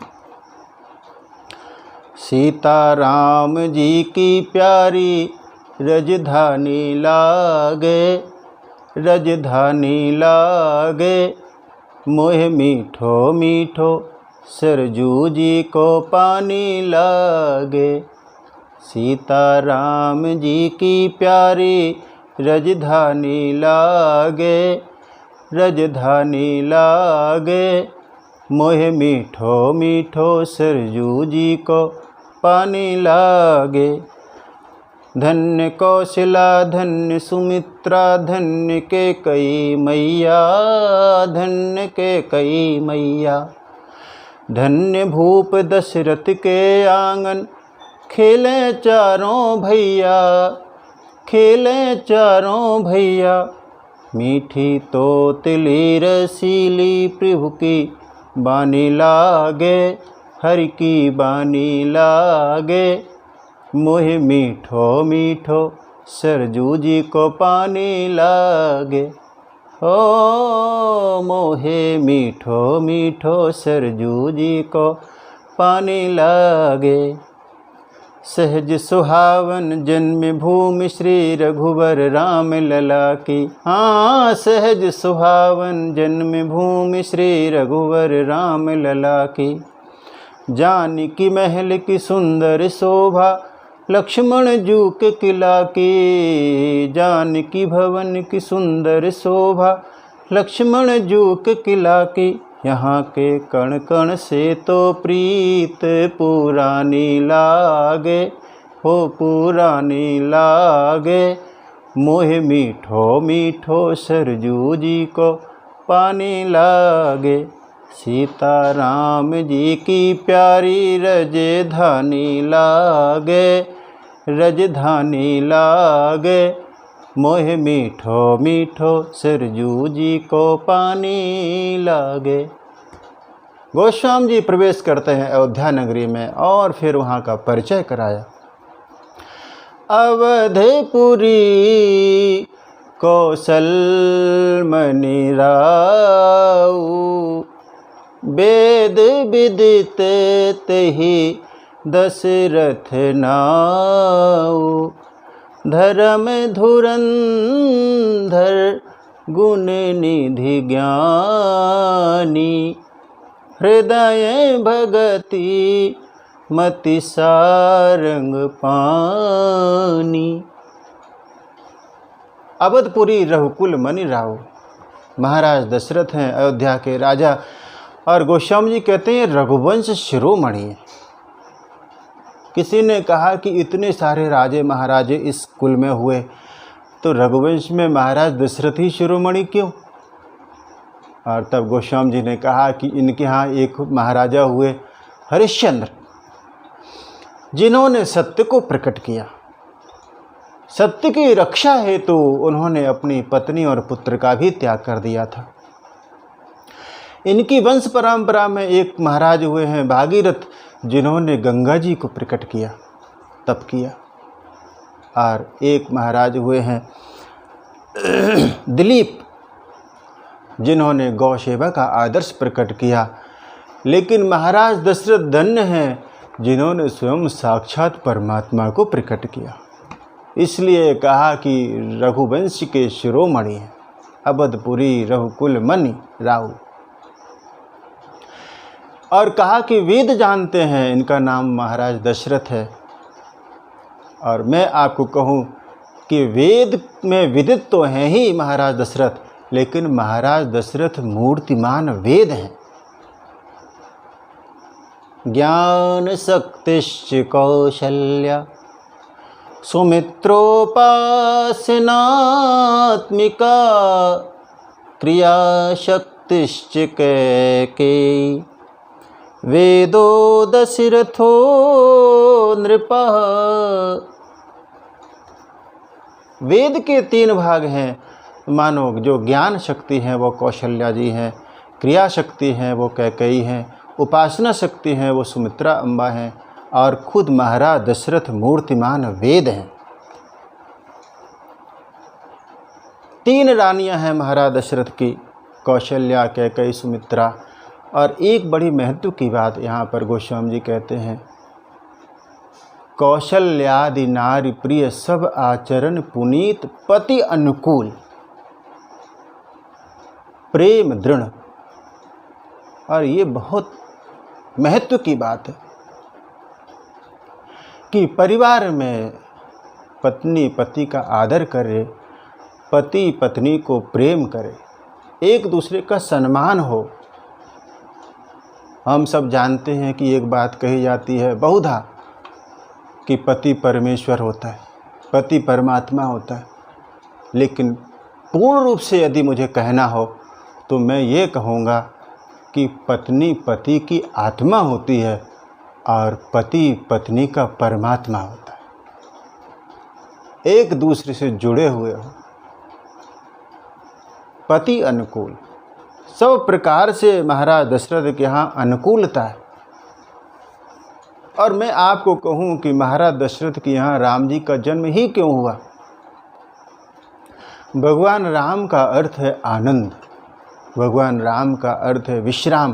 सीता राम जी की प्यारी रजधानी लागे, रजधानी लागे, मोह मीठो मीठो सरजू जी को पानी लागे। सीता राम जी की प्यारी रजधानी लागे, रजधानी लागे। मोहे मीठो मीठो सरजू जी को पानी लागे। धन्य कौशला धन्य सुमित्रा धन्य कैकेयी मैया, धन्य कैकेयी मैया। धन्य भूप दशरथ के आंगन खेले चारों भैया, खेले चारों भैया। मीठी तोतली रसीली प्रभु की बानी लागे, हरि की बानी लागे। मोहे मीठो मीठो सरजू जी को पानी लागे। ओ मोहे मीठो मीठो सरजू जी को पानी लागे। सहज सुहावन जन्म भूमि श्री रघुवर राम लला की। हाँ, सहज सुहावन जन्म भूमि श्री रघुवर राम लला की। जानकी महल की सुंदर शोभा लक्ष्मण जू के किला की। जानकी भवन की सुंदर शोभा लक्ष्मण जू के किला की। यहाँ के कण कण से तो प्रीत पुरानी लागे, हो पुरानी लागे। मोहे मीठो मीठो सरजू जी को पानी लागे। सीता राम जी की प्यारी रजधानी लागे, रजधानी लागे। मोहे मीठो मीठो सरजू जी को पानी लागे। गोस्वामी जी प्रवेश करते हैं अयोध्या नगरी में और फिर वहाँ का परिचय कराया। अवधपुरी कौशल मणि राऊ, वेद विदित तेहि दशरथ नाऊ। धर्म धुरंधर गुण निधि ज्ञानी, हृदय भगति मति सारंग पानी। अवधपुरी रघुकुल मणि राव महाराज दशरथ हैं, अयोध्या के राजा। और गोस्वामी जी कहते हैं रघुवंश शिरोमणि है। किसी ने कहा कि इतने सारे राजे महाराजे इस कुल में हुए तो रघुवंश में महाराज दशरथ ही शिरोमणि क्यों? और तब गोस्वामी जी ने कहा कि इनके यहाँ एक महाराजा हुए हरिश्चंद्र, जिन्होंने सत्य को प्रकट किया। सत्य की रक्षा हेतु उन्होंने अपनी पत्नी और पुत्र का भी त्याग कर दिया था। इनकी वंश परंपरा में एक महाराज हुए हैं भागीरथ, जिन्होंने गंगा जी को प्रकट किया, तप किया। और एक महाराज हुए हैं दिलीप, जिन्होंने गौ सेवा का आदर्श प्रकट किया। लेकिन महाराज दशरथ धन्य हैं, जिन्होंने स्वयं साक्षात परमात्मा को प्रकट किया। इसलिए कहा कि रघुवंश के शिरोमणि हैं अवधपुरी रघुकुल मणि राव। और कहा कि वेद जानते हैं, इनका नाम महाराज दशरथ है। और मैं आपको कहूँ कि वेद में विदित तो हैं ही महाराज दशरथ, लेकिन महाराज दशरथ मूर्तिमान वेद हैं। ज्ञान शक्तिश्च कौशल्या सुमित्रोपासनात्मिका, क्रिया शक्तिश्च कैकेयी, वेदो दशरथो नृपः। वेद के 3 भाग हैं मानो। जो ज्ञान शक्ति है वो कौशल्या जी हैं, क्रिया शक्ति है वो कैकेयी हैं, उपासना शक्ति है वो सुमित्रा अम्बा हैं, और खुद महाराज दशरथ मूर्तिमान वेद हैं। 3 रानियां हैं महाराज दशरथ की, कौशल्या, कैकेयी, सुमित्रा। और एक बड़ी महत्व की बात यहाँ पर गोस्वामी जी कहते हैं, कौशल्यादि नारी प्रिय सब आचरण पुनीत, पति अनुकूल प्रेम दृढ़। और ये बहुत महत्व की बात है कि परिवार में पत्नी पति का आदर करे पति पत्नी को प्रेम करे, एक दूसरे का सम्मान हो। हम सब जानते हैं कि एक बात कही जाती है बहुधा कि पति परमेश्वर होता है, पति परमात्मा होता है, लेकिन पूर्ण रूप से यदि मुझे कहना हो तो मैं ये कहूँगा कि पत्नी पति की आत्मा होती है और पति पत्नी का परमात्मा होता है, एक दूसरे से जुड़े हुए हो। पति अनुकूल, सब प्रकार से महाराज दशरथ के यहाँ अनुकूलता है। और मैं आपको कहूँ कि महाराज दशरथ के यहाँ राम जी का जन्म ही क्यों हुआ। भगवान राम का अर्थ है आनंद, भगवान राम का अर्थ है विश्राम,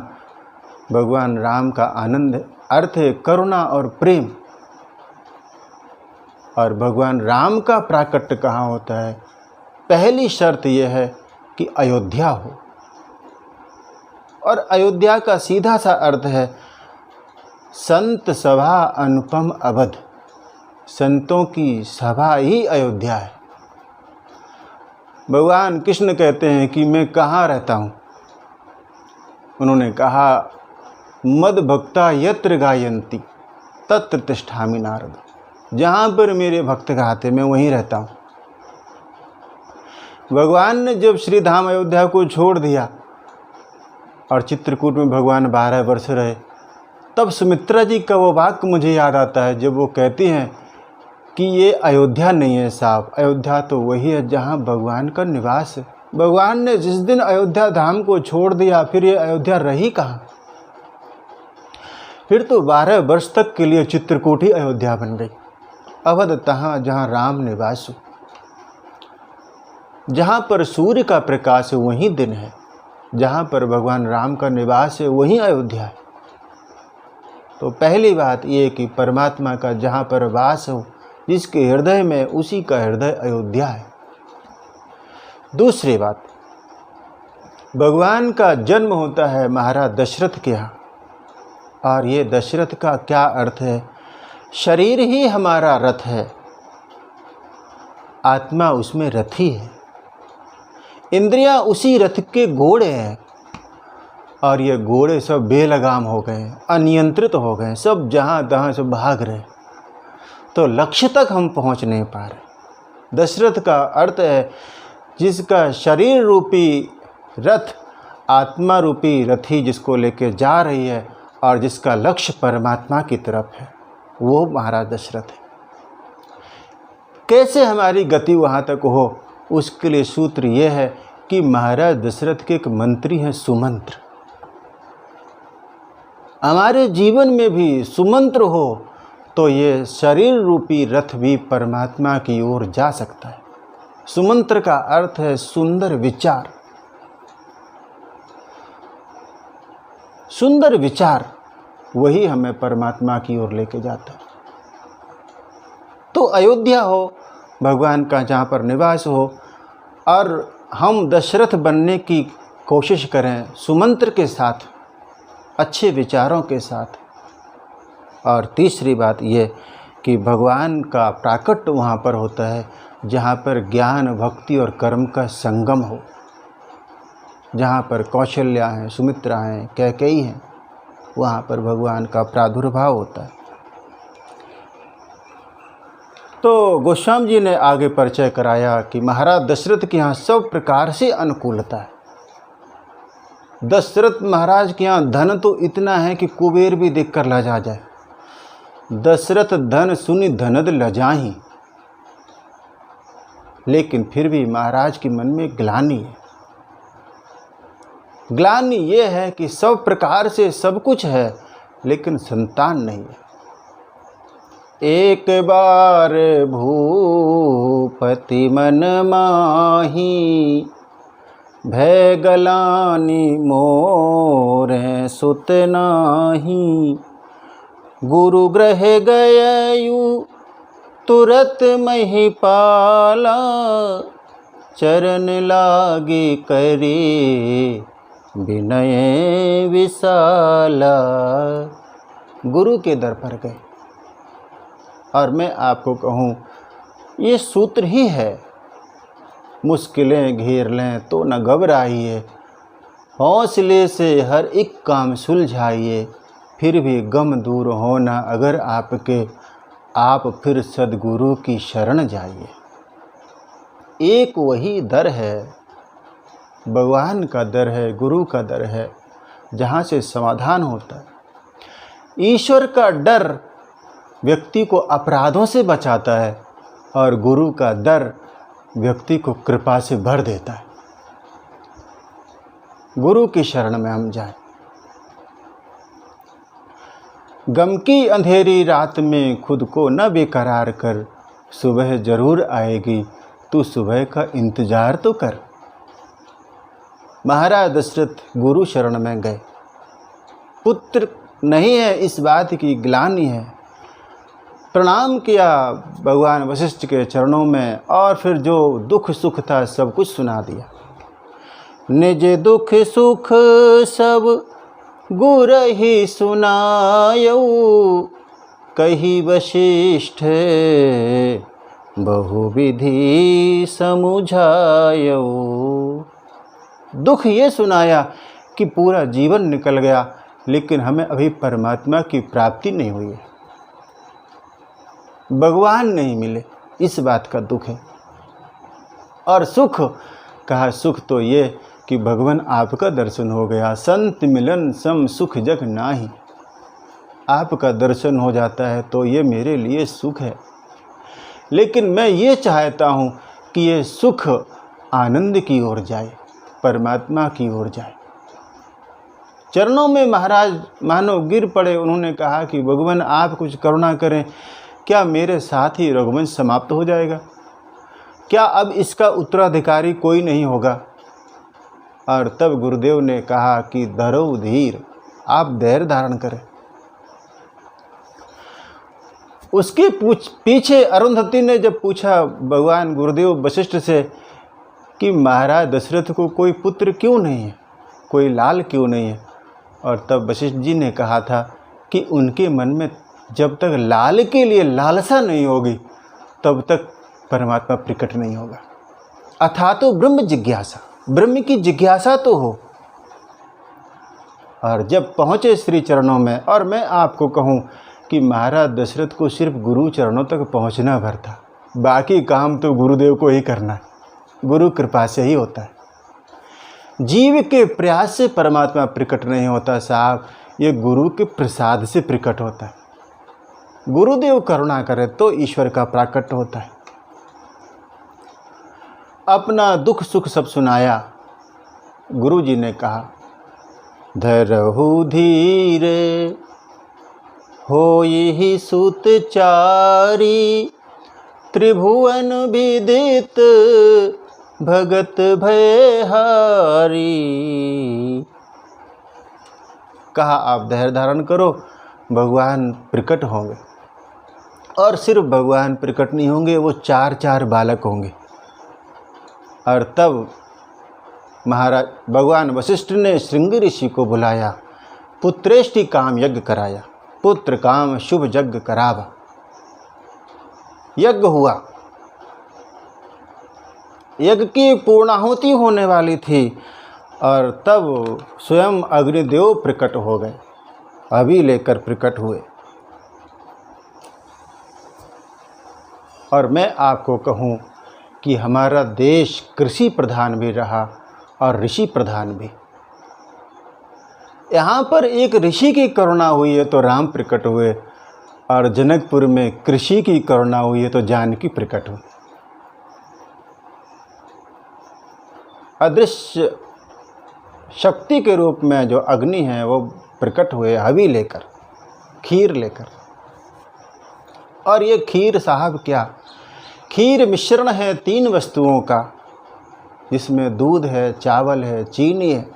भगवान राम का आनंद अर्थ है करुणा और प्रेम। और भगवान राम का प्राकट्य कहाँ होता है? पहली शर्त यह है कि अयोध्या हो, और अयोध्या का सीधा सा अर्थ है संत सभा अनुपम अवध, संतों की सभा ही अयोध्या है। भगवान कृष्ण कहते हैं कि मैं कहाँ रहता हूँ? उन्होंने कहा मद भक्ता यत्र गायन्ति तत्र तिष्ठामि नारद, जहाँ पर मेरे भक्त गाते मैं वहीं रहता हूँ। भगवान ने जब श्री धाम अयोध्या को छोड़ दिया और चित्रकूट में भगवान 12 वर्ष रहे, तब सुमित्रा जी का वो वाक्य मुझे याद आता है जब वो कहती हैं कि ये अयोध्या नहीं है साहब, अयोध्या तो वही है जहाँ भगवान का निवास है। भगवान ने जिस दिन अयोध्या धाम को छोड़ दिया फिर ये अयोध्या रही कहाँ? फिर तो 12 वर्ष तक के लिए चित्रकूट ही अयोध्या बन गई। अवध तहाँ जहाँ राम निवास हो, जहाँ पर सूर्य का प्रकाश है वहीं दिन है, जहाँ पर भगवान राम का निवास है वहीं अयोध्या है। तो पहली बात ये कि परमात्मा का जहाँ पर वास हो, जिसके हृदय में, उसी का हृदय अयोध्या है। दूसरी बात, भगवान का जन्म होता है महाराज दशरथ के यहाँ, और ये दशरथ का क्या अर्थ है? शरीर ही हमारा रथ है, आत्मा उसमें रथी है, इंद्रियां उसी रथ के घोड़े हैं, और ये घोड़े सब बेलगाम हो गए, अनियंत्रित हो गए, सब जहाँ तहाँ सब भाग रहे, तो लक्ष्य तक हम पहुँच नहीं पा रहे। दशरथ का अर्थ है जिसका शरीर रूपी रथ आत्मा रूपी रथी जिसको लेके जा रही है और जिसका लक्ष्य परमात्मा की तरफ है, वो महाराज दशरथ है। कैसे हमारी गति वहाँ तक हो, उसके लिए सूत्र ये है कि महाराज दशरथ के एक मंत्री हैं सुमंत्र। हमारे जीवन में भी सुमंत्र हो तो ये शरीर रूपी रथ भी परमात्मा की ओर जा सकता है। सुमंत्र का अर्थ है सुंदर विचार। सुंदर विचार वही हमें परमात्मा की ओर लेके जाता है। तो अयोध्या हो भगवान का, जहाँ पर निवास हो, और हम दशरथ बनने की कोशिश करें सुमंत्र के साथ, अच्छे विचारों के साथ। और तीसरी बात ये कि भगवान का प्राकट्य वहाँ पर होता है जहाँ पर ज्ञान, भक्ति और कर्म का संगम हो, जहाँ पर कौशल्या हैं, सुमित्रा हैं, कैकेयी हैं, वहाँ पर भगवान का प्रादुर्भाव होता है। तो गोस्वामी जी ने आगे परिचय कराया कि महाराज दशरथ के यहाँ सब प्रकार से अनुकूलता है। दशरथ महाराज के यहाँ धन तो इतना है कि कुबेर भी देखकर लजा जाए। दशरथ धन सुनि धनद लजाही, लेकिन फिर भी महाराज के मन में ग्लानि है। ग्लानि ये है कि सब प्रकार से सब कुछ है लेकिन संतान नहीं है। एक बार भूपति मन माही, भय गलानि मोरे सुत नाही। गुरु ग्रह गययु तुरत महिपाला, चरण लागे करे विनय विशाला। गुरु के दर पर गए। और मैं आपको कहूँ ये सूत्र ही है मुश्किलें घेर लें तो न घबराइए, हौसले से हर एक काम सुलझाइए, फिर भी गम दूर होना अगर आपके, आप फिर सद्गुरु की शरण जाइए। एक वही दर है, भगवान का दर है, गुरु का दर है, जहाँ से समाधान होता है। ईश्वर का डर व्यक्ति को अपराधों से बचाता है और गुरु का दर व्यक्ति को कृपा से भर देता है। गुरु की शरण में हम जाएं। गम की अंधेरी रात में खुद को न बेकरार कर, सुबह जरूर आएगी तू सुबह का इंतजार तो कर। महाराज दशरथ गुरु शरण में गए। पुत्र नहीं है इस बात की ग्लानि है। प्रणाम किया भगवान वशिष्ठ के चरणों में और फिर जो दुख सुख था सब कुछ सुना दिया। निज दुख सुख सब गुर ही सुनायऊ, कही वशिष्ठ बहुविधि समुझायऊ। दुख ये सुनाया कि पूरा जीवन निकल गया लेकिन हमें अभी परमात्मा की प्राप्ति नहीं हुई है, भगवान नहीं मिले, इस बात का दुख है। और सुख कहा, सुख तो ये कि भगवान आपका दर्शन हो गया। संत मिलन सम सुख जग नाही, आपका दर्शन हो जाता है तो ये मेरे लिए सुख है। लेकिन मैं ये चाहता हूँ कि ये सुख आनंद की ओर जाए, परमात्मा की ओर जाए। चरणों में महाराज मानो गिर पड़े। उन्होंने कहा कि भगवान आप कुछ करुणा करें, क्या मेरे साथ ही रघुवंश समाप्त हो जाएगा? क्या अब इसका उत्तराधिकारी कोई नहीं होगा? और तब गुरुदेव ने कहा कि धरो धीर, आप धैर्य धारण करें। उसके पीछे अरुंधति ने जब पूछा भगवान गुरुदेव वशिष्ठ से कि महाराज दशरथ को कोई पुत्र क्यों नहीं है, कोई लाल क्यों नहीं है, और तब वशिष्ठ जी ने कहा था कि उनके मन में जब तक लाल के लिए लालसा नहीं होगी तब तक परमात्मा प्रकट नहीं होगा। अथा तो ब्रह्म जिज्ञासा, ब्रह्म की जिज्ञासा तो हो। और जब पहुँचे श्री चरणों में, और मैं आपको कहूँ कि महाराज दशरथ को सिर्फ गुरु चरणों तक पहुँचना भर था, बाकी काम तो गुरुदेव को ही करना है, गुरु कृपा से ही होता है। जीव के प्रयास से परमात्मा प्रकट नहीं होता साहब, ये गुरु के प्रसाद से प्रकट होता है। गुरुदेव करुणा करे तो ईश्वर का प्राकट्य होता है। अपना दुख सुख सब सुनाया। गुरु जी ने कहा, धरहु धीर होई सुत चारी, त्रिभुवन विदित भगत भयहारी। कहा आप धैर्य धारण करो, भगवान प्रकट होंगे। और सिर्फ भगवान प्रकट नहीं होंगे, वो 4 बालक होंगे। और तब महाराज भगवान वशिष्ठ ने श्रृंगी ऋषि को बुलाया, पुत्रेष्टि काम यज्ञ कराया, पुत्र काम शुभ यज्ञ करावा। यज्ञ हुआ, यज्ञ की पूर्णाहुति होने वाली थी और तब स्वयं अग्निदेव प्रकट हो गए, अभी लेकर प्रकट हुए। और मैं आपको कहूँ कि हमारा देश कृषि प्रधान भी रहा और ऋषि प्रधान भी। यहाँ पर एक ऋषि की करुणा हुई है तो राम प्रकट हुए, और जनकपुर में कृषि की करुणा हुई है तो जानकी प्रकट हुई। अदृश्य शक्ति के रूप में जो अग्नि है वो प्रकट हुए हवि लेकर, खीर लेकर। और ये खीर साहब क्या, खीर मिश्रण है 3 वस्तुओं का, जिसमें दूध है, चावल है, चीनी है,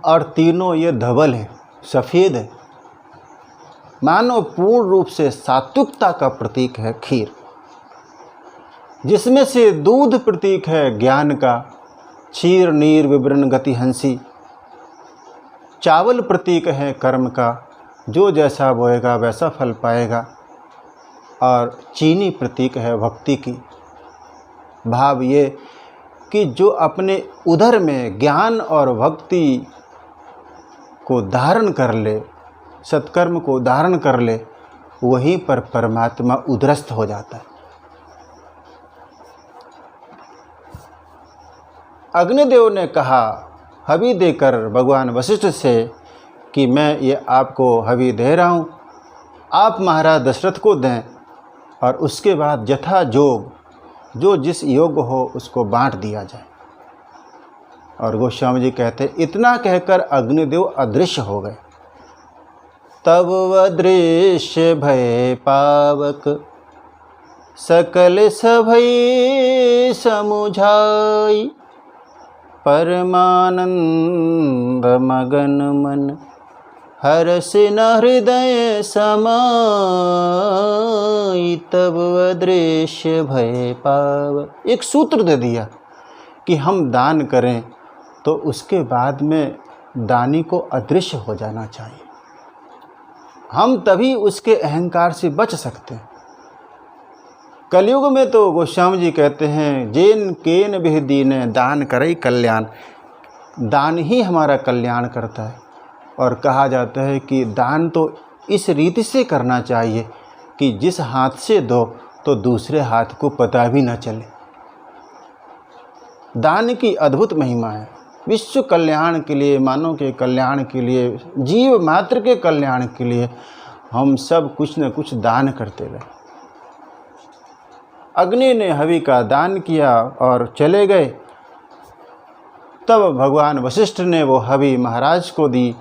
और तीनों ये धवल है, सफ़ेद है। मानो पूर्ण रूप से सात्विकता का प्रतीक है खीर, जिसमें से दूध प्रतीक है ज्ञान का, क्षीर नीर विवरण गति हंसी। चावल प्रतीक है कर्म का, जो जैसा बोएगा वैसा फल पाएगा। और चीनी प्रतीक है भक्ति की। भाव ये कि जो अपने उदर में ज्ञान और भक्ति को धारण कर ले, सत्कर्म को धारण कर ले, वहीं पर परमात्मा उदरस्थ हो जाता है। अग्निदेव ने कहा हवि देकर भगवान वशिष्ठ से कि मैं ये आपको हवि दे रहा हूँ, आप महाराज दशरथ को दें और उसके बाद यथा जोग जो जिस योग्य हो उसको बांट दिया जाए। और गोस्वामी जी कहते इतना कहकर अग्निदेव अदृश्य हो गए। तब अदृश्य भय पावक सकल सभई समुझाई, परमानंद मगन मन हर्ष न हृदय समाई। तब अदृश्य भय पाव, एक सूत्र दे दिया कि हम दान करें तो उसके बाद में दानी को अदृश्य हो जाना चाहिए, हम तभी उसके अहंकार से बच सकते हैं। कलयुग में तो गोस्वामी जी कहते हैं जेन केन बिह दीने दान करे कल्याण, दान ही हमारा कल्याण करता है। और कहा जाता है कि दान तो इस रीति से करना चाहिए कि जिस हाथ से दो तो दूसरे हाथ को पता भी न चले। दान की अद्भुत महिमा है। विश्व कल्याण के लिए, मानव के कल्याण के लिए, जीव मात्र के कल्याण के लिए हम सब कुछ न कुछ दान करते रहे। अग्नि ने हवि का दान किया और चले गए। तब भगवान वशिष्ठ ने वो हवि महाराज को दी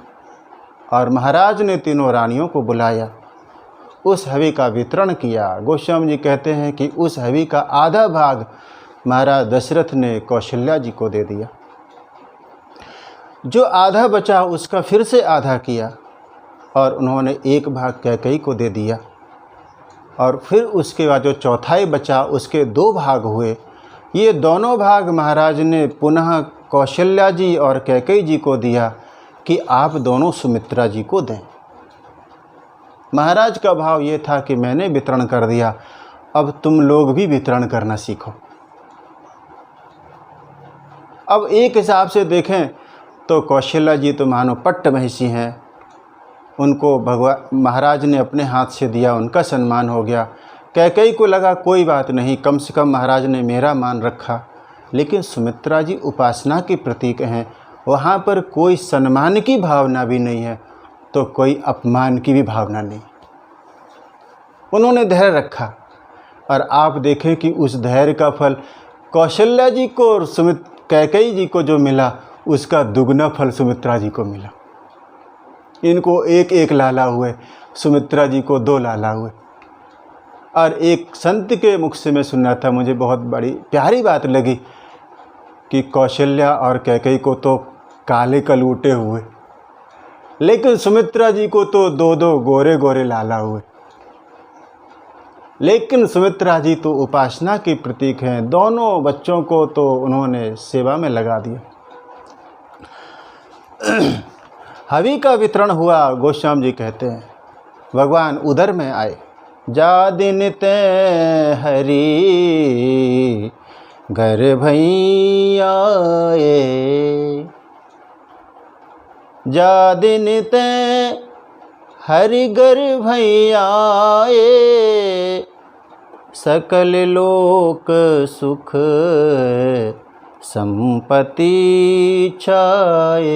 और महाराज ने तीनों रानियों को बुलाया, उस हवि का वितरण किया। गोस्वामी जी कहते हैं कि उस हवि का आधा भाग महाराज दशरथ ने कौशल्या जी को दे दिया, जो आधा बचा उसका फिर से आधा किया और उन्होंने एक भाग कैकेयी को दे दिया। और फिर उसके बाद जो चौथाई बचा उसके 2 भाग हुए। ये दोनों भाग महाराज ने पुनः कौशल्या जी और कैकेयी जी को दिया कि आप दोनों सुमित्रा जी को दें। महाराज का भाव ये था कि मैंने वितरण कर दिया, अब तुम लोग भी वितरण करना सीखो। अब एक हिसाब से देखें तो कौशल्या जी तो मानो पट्ट महिषी हैं, उनको भगवान महाराज ने अपने हाथ से दिया, उनका सम्मान हो गया। कैकेयी को लगा कोई बात नहीं, कम से कम महाराज ने मेरा मान रखा। लेकिन सुमित्रा जी उपासना के प्रतीक हैं, वहाँ पर कोई सम्मान की भावना भी नहीं है तो कोई अपमान की भी भावना नहीं। उन्होंने धैर्य रखा और आप देखें कि उस धैर्य का फल कौशल्या जी को और कैकेयी जी को जो मिला उसका दुगना फल सुमित्रा जी को मिला। इनको एक एक लाला हुए, सुमित्रा जी को 2 लाला हुए। और एक संत के मुख से मैं सुना था, मुझे बहुत बड़ी प्यारी बात लगी कि कौशल्या और कैकेयी को तो काले कलूटे हुए, लेकिन सुमित्रा जी को तो 2-2 गोरे गोरे लाला हुए। लेकिन सुमित्रा जी तो उपासना के प्रतीक हैं, दोनों बच्चों को तो उन्होंने सेवा में लगा दिया। हवि का वितरण हुआ। गोस्वामी जी कहते हैं भगवान उदर में आए। जा दिन ते हरि गर्भई आए, जा दिन ते हरि गर्भई आए, सकल लोक सुख संपत्ति छाए।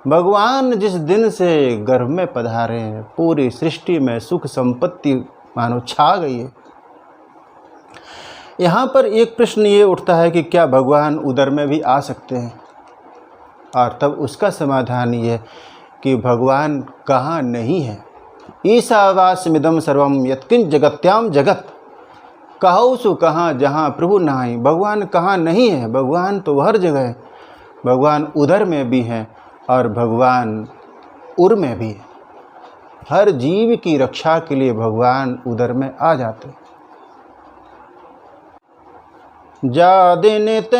भगवान जिस दिन से गर्भ में पधारे हैं, पूरी सृष्टि में सुख संपत्ति मानो छा गई है। यहाँ पर एक प्रश्न ये उठता है कि क्या भगवान उदर में भी आ सकते हैं? और तब उसका समाधान ये कि भगवान कहाँ नहीं है। ईशावास्यमिदं सर्वं यत्किंच जगत्याम जगत, कहो सु कहाँ जहाँ प्रभु नाही। भगवान कहाँ नहीं है? भगवान तो हर जगह है। भगवान उदर में भी हैं और भगवान उर में भी है। हर जीव की रक्षा के लिए भगवान उदर में आ जाते। जा दिन ते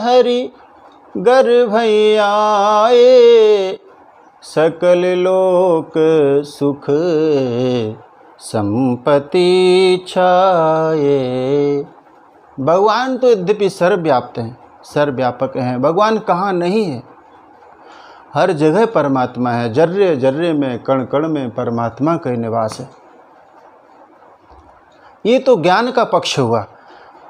हरि गर्भई आए, सकल लोक सुख संपत्ति छाए। भगवान तो यद्यपि सर्वव्याप्त हैं, सर्वव्यापक हैं, भगवान कहाँ नहीं है, हर जगह परमात्मा है, जर्रे जर्रे में, कण कण में परमात्मा का निवास है। ये तो ज्ञान का पक्ष हुआ।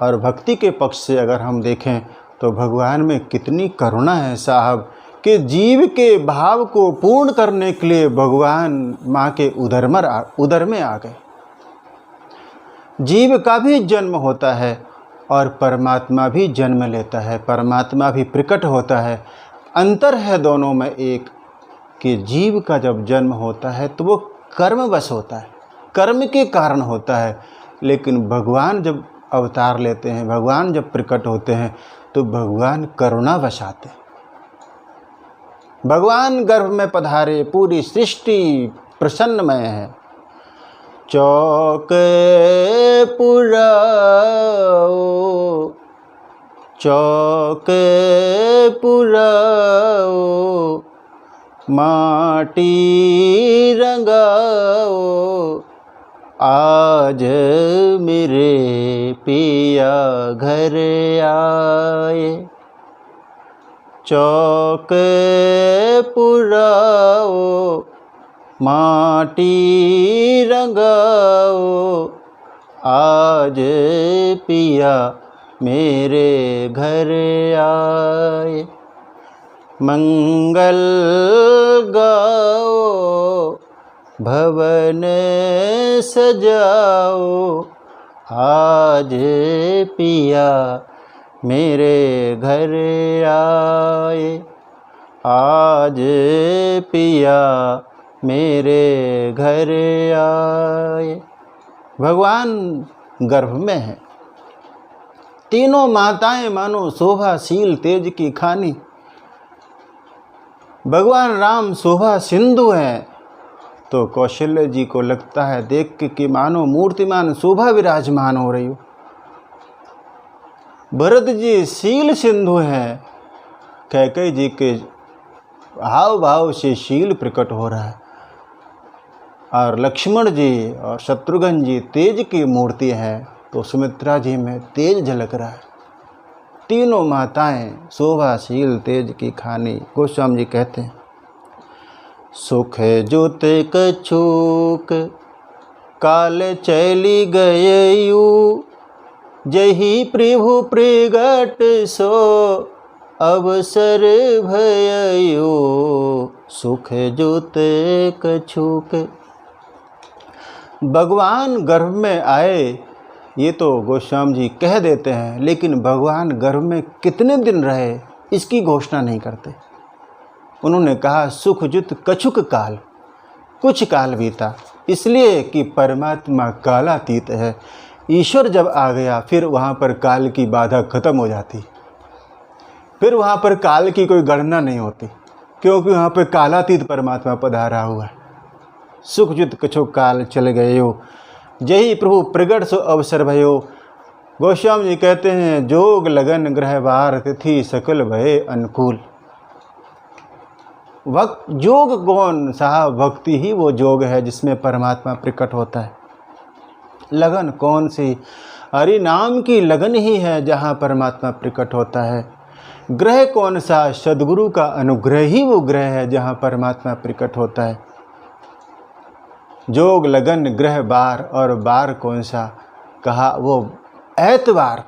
और भक्ति के पक्ष से अगर हम देखें तो भगवान में कितनी करुणा है साहब, कि जीव के भाव को पूर्ण करने के लिए भगवान माँ के उदर में आ गए। जीव का भी जन्म होता है और परमात्मा भी जन्म लेता है, परमात्मा भी प्रकट होता है। अंतर है दोनों में एक, कि जीव का जब जन्म होता है तो वो कर्मवश होता है, कर्म के कारण होता है, लेकिन भगवान जब अवतार लेते हैं, भगवान जब प्रकट होते हैं तो भगवान करुणावश आते हैं। भगवान गर्भ में पधारे, पूरी सृष्टि प्रसन्नमय है। चौक पुराओ, चौक पुराओ, माटी रंगाओ, आज मेरे पिया घर आए। चौक पुराओ, माटी रंगाओ, आज पिया मेरे घर आए। मंगल गाओ, भवन सजाओ, आज पिया मेरे घर आए, आज पिया मेरे घर आए। भगवान गर्भ में है, तीनों माताएं मानो शोभाशील तेज की खानी। भगवान राम शोभा सिंधु हैं, तो कौशल्य जी को लगता है देख के कि मानो मूर्तिमान शोभा विराजमान हो रही हो। भरत जी शील सिंधु हैं, कैकेयी जी के हाव भाव से शील प्रकट हो रहा है। और लक्ष्मण जी और शत्रुघ्न जी तेज की मूर्ति हैं, तो सुमित्रा जी में तेज झलक रहा है। तीनों माताएं शोभाशील तेज की खानी। गोस्वामी जी कहते हैं, सुख जुत कछुक काल चली गयु, जही प्रभु प्रगट सो अवसर भययो। सुख जुत कछुक, भगवान गर्भ में आए ये तो गोस्वामी जी कह देते हैं, लेकिन भगवान गर्भ में कितने दिन रहे इसकी घोषणा नहीं करते। उन्होंने कहा सुखजुत कछुक काल, कुछ काल बीता, इसलिए कि परमात्मा कालातीत है। ईश्वर जब आ गया फिर वहाँ पर काल की बाधा खत्म हो जाती, फिर वहाँ पर काल की कोई गणना नहीं होती, क्योंकि वहाँ पर कालातीत परमात्मा पधारा हुआ है। सुखजुत कछुक काल चले गए हो, जही प्रभु प्रगट सो अवसर भयो। गोस्वामी जी कहते हैं, जोग लगन ग्रह वार तिथि सकल भये अनुकूल। भक्त जोग कौन साहब, भक्ति ही वो जोग है जिसमें परमात्मा प्रकट होता है। लगन कौन सी, हरि नाम की लगन ही है जहाँ परमात्मा प्रकट होता है। ग्रह कौन सा, सद्गुरु का अनुग्रह ही वो ग्रह है जहाँ परमात्मा प्रकट होता है। जोग लगन ग्रह बार, और बार कौन सा, कहा वो ऐतवार।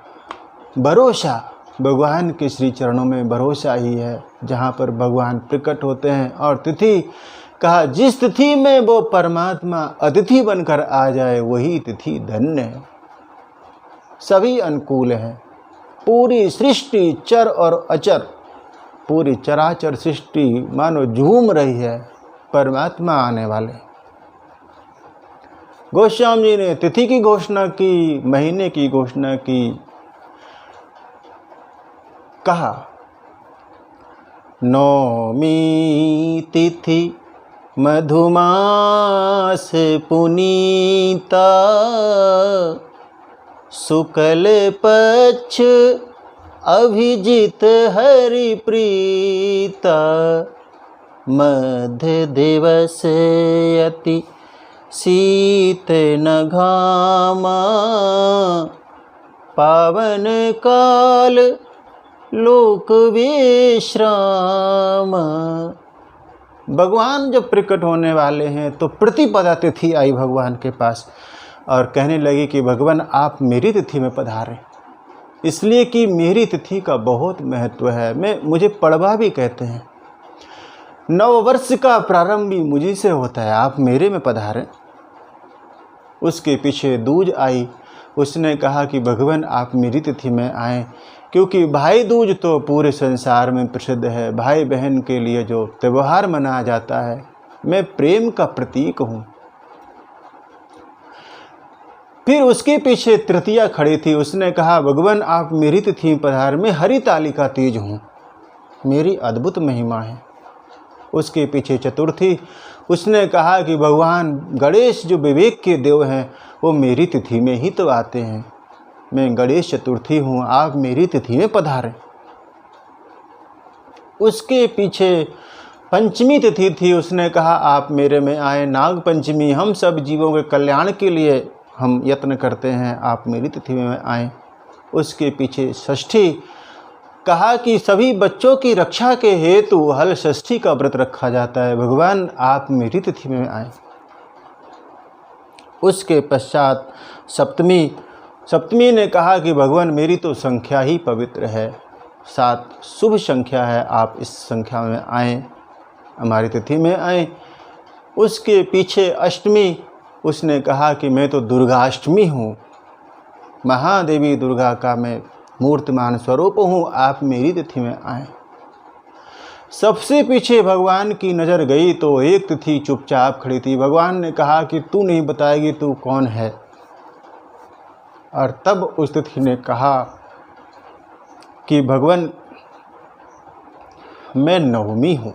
भरोसा भगवान के श्री चरणों में भरोसा ही है जहाँ पर भगवान प्रकट होते हैं। और तिथि कहा, जिस तिथि में वो परमात्मा अतिथि बनकर आ जाए वही तिथि धन्य है। सभी अनुकूल है। पूरी सृष्टि चर और अचर, पूरी चराचर सृष्टि मानो झूम रही है परमात्मा आने वाले। गोस्वामी जी ने तिथि की घोषणा की, महीने की घोषणा की। कहा, नौमी तिथि मधुमास पुनीता, शुक्ल पक्ष अभिजित हरि प्रीता, मध्य दिवस अति शीत न घामा, पावन काल लोक विश्राम। भगवान जब प्रकट होने वाले हैं तो प्रतिपदा तिथि आई भगवान के पास और कहने लगी कि भगवान आप मेरी तिथि में पधारें, इसलिए कि मेरी तिथि का बहुत महत्व है। मुझे पड़वा भी कहते हैं। नव वर्ष का प्रारंभ भी मुझी से होता है, आप मेरे में पधारें। उसके पीछे दूज आई। उसने कहा कि भगवान आप मेरी तिथि में आएँ, क्योंकि भाई दूज तो पूरे संसार में प्रसिद्ध है। भाई बहन के लिए जो त्यौहार मनाया जाता है, मैं प्रेम का प्रतीक हूँ। फिर उसके पीछे तृतीया खड़ी थी। उसने कहा भगवान आप मेरी तिथि में पधार, मैं हरितालिका तीज हूँ, मेरी अद्भुत महिमा है। उसके पीछे चतुर्थी। उसने कहा कि भगवान गणेश जो विवेक के देव हैं वो मेरी तिथि में ही तो आते हैं, मैं गणेश चतुर्थी हूँ, आप मेरी तिथि में पधारें। उसके पीछे पंचमी तिथि थी। उसने कहा आप मेरे में आए, नाग पंचमी, हम सब जीवों के कल्याण के लिए हम यत्न करते हैं, आप मेरी तिथि में आएँ। उसके पीछे षष्ठी। कहा कि सभी बच्चों की रक्षा के हेतु हल षष्ठी का व्रत रखा जाता है, भगवान आप मेरी तिथि में आएँ। उसके पश्चात सप्तमी। सप्तमी ने कहा कि भगवान मेरी तो संख्या ही पवित्र है, 7 शुभ संख्या है, आप इस संख्या में आएँ, हमारी तिथि में आएँ। उसके पीछे अष्टमी। उसने कहा कि मैं तो दुर्गाष्टमी हूँ, महादेवी दुर्गा का मैं मूर्तिमान स्वरूप हूँ, आप मेरी तिथि में आएँ। सबसे पीछे भगवान की नज़र गई तो एक तिथि चुपचाप खड़ी थी। भगवान ने कहा कि तू नहीं बताएगी तू कौन है। और तब उस तिथि ने कहा कि भगवान मैं नवमी हूँ।